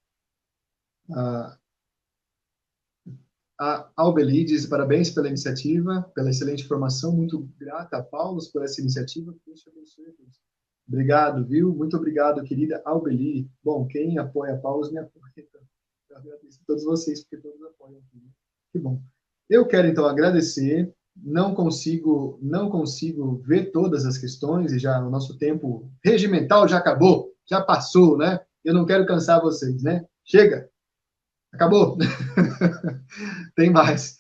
Ah, a Albeli diz parabéns pela iniciativa, pela excelente formação. Muito grata a Paulo por essa iniciativa. Deus te abençoe a todos. Obrigado, viu? Muito obrigado, querida Albeli. Bom, quem apoia Paulo me apoia. Então, eu agradeço a todos vocês, porque todos apoiam aqui. Né? Que bom. Eu quero, então, agradecer. Não consigo ver todas as questões, e já o nosso tempo regimental já acabou, já passou, né? Eu não quero cansar vocês, né? Chega! Acabou! Tem mais.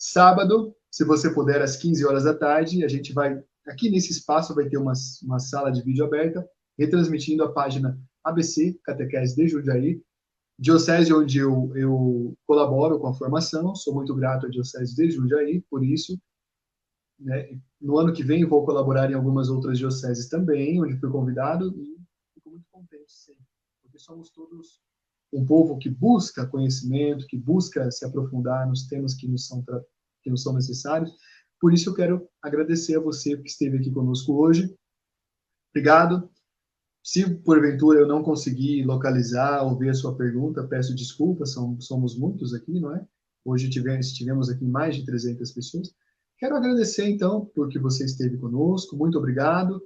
Sábado, se você puder, às 15 horas da tarde, a gente vai, aqui nesse espaço, vai ter uma sala de vídeo aberta, retransmitindo a página ABC, Catequese de Jundiaí, diocese onde eu colaboro com a formação, sou muito grato à Diocese de Jundiaí, por isso, né? No ano que vem vou colaborar em algumas outras dioceses também, onde fui convidado, e fico muito contente sempre, porque somos todos um povo que busca conhecimento, que busca se aprofundar nos temas que nos são necessários. Por isso eu quero agradecer a você que esteve aqui conosco hoje. Obrigado. Se porventura eu não conseguir localizar ou ver a sua pergunta, peço desculpas, somos muitos aqui, não é? Hoje estivemos aqui mais de 300 pessoas. Quero agradecer, então, porque você esteve conosco. Muito obrigado.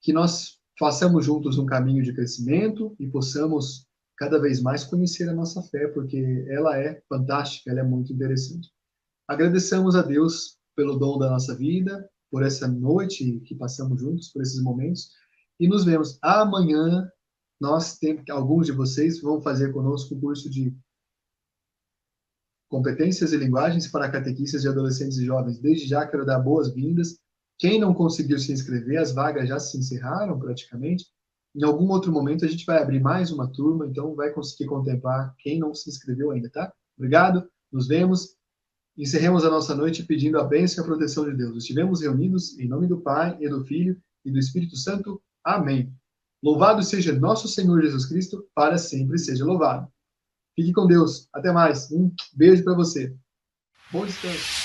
Que nós façamos juntos um caminho de crescimento e possamos cada vez mais conhecer a nossa fé, porque ela é fantástica, ela é muito interessante. Agradecemos a Deus pelo dom da nossa vida, por essa noite que passamos juntos, por esses momentos, e nos vemos amanhã. Nós temos, alguns de vocês vão fazer conosco o curso de competências e linguagens para catequistas de adolescentes e jovens. Desde já quero dar boas-vindas. Quem não conseguiu se inscrever, as vagas já se encerraram praticamente. Em algum outro momento a gente vai abrir mais uma turma, então vai conseguir contemplar quem não se inscreveu ainda, tá? Obrigado, nos vemos. Encerremos a nossa noite pedindo a bênção e a proteção de Deus. Estivemos reunidos em nome do Pai, e do Filho, e do Espírito Santo. Amém. Louvado seja nosso Senhor Jesus Cristo, para sempre seja louvado. Fique com Deus. Até mais. Um beijo para você. Bom descanso.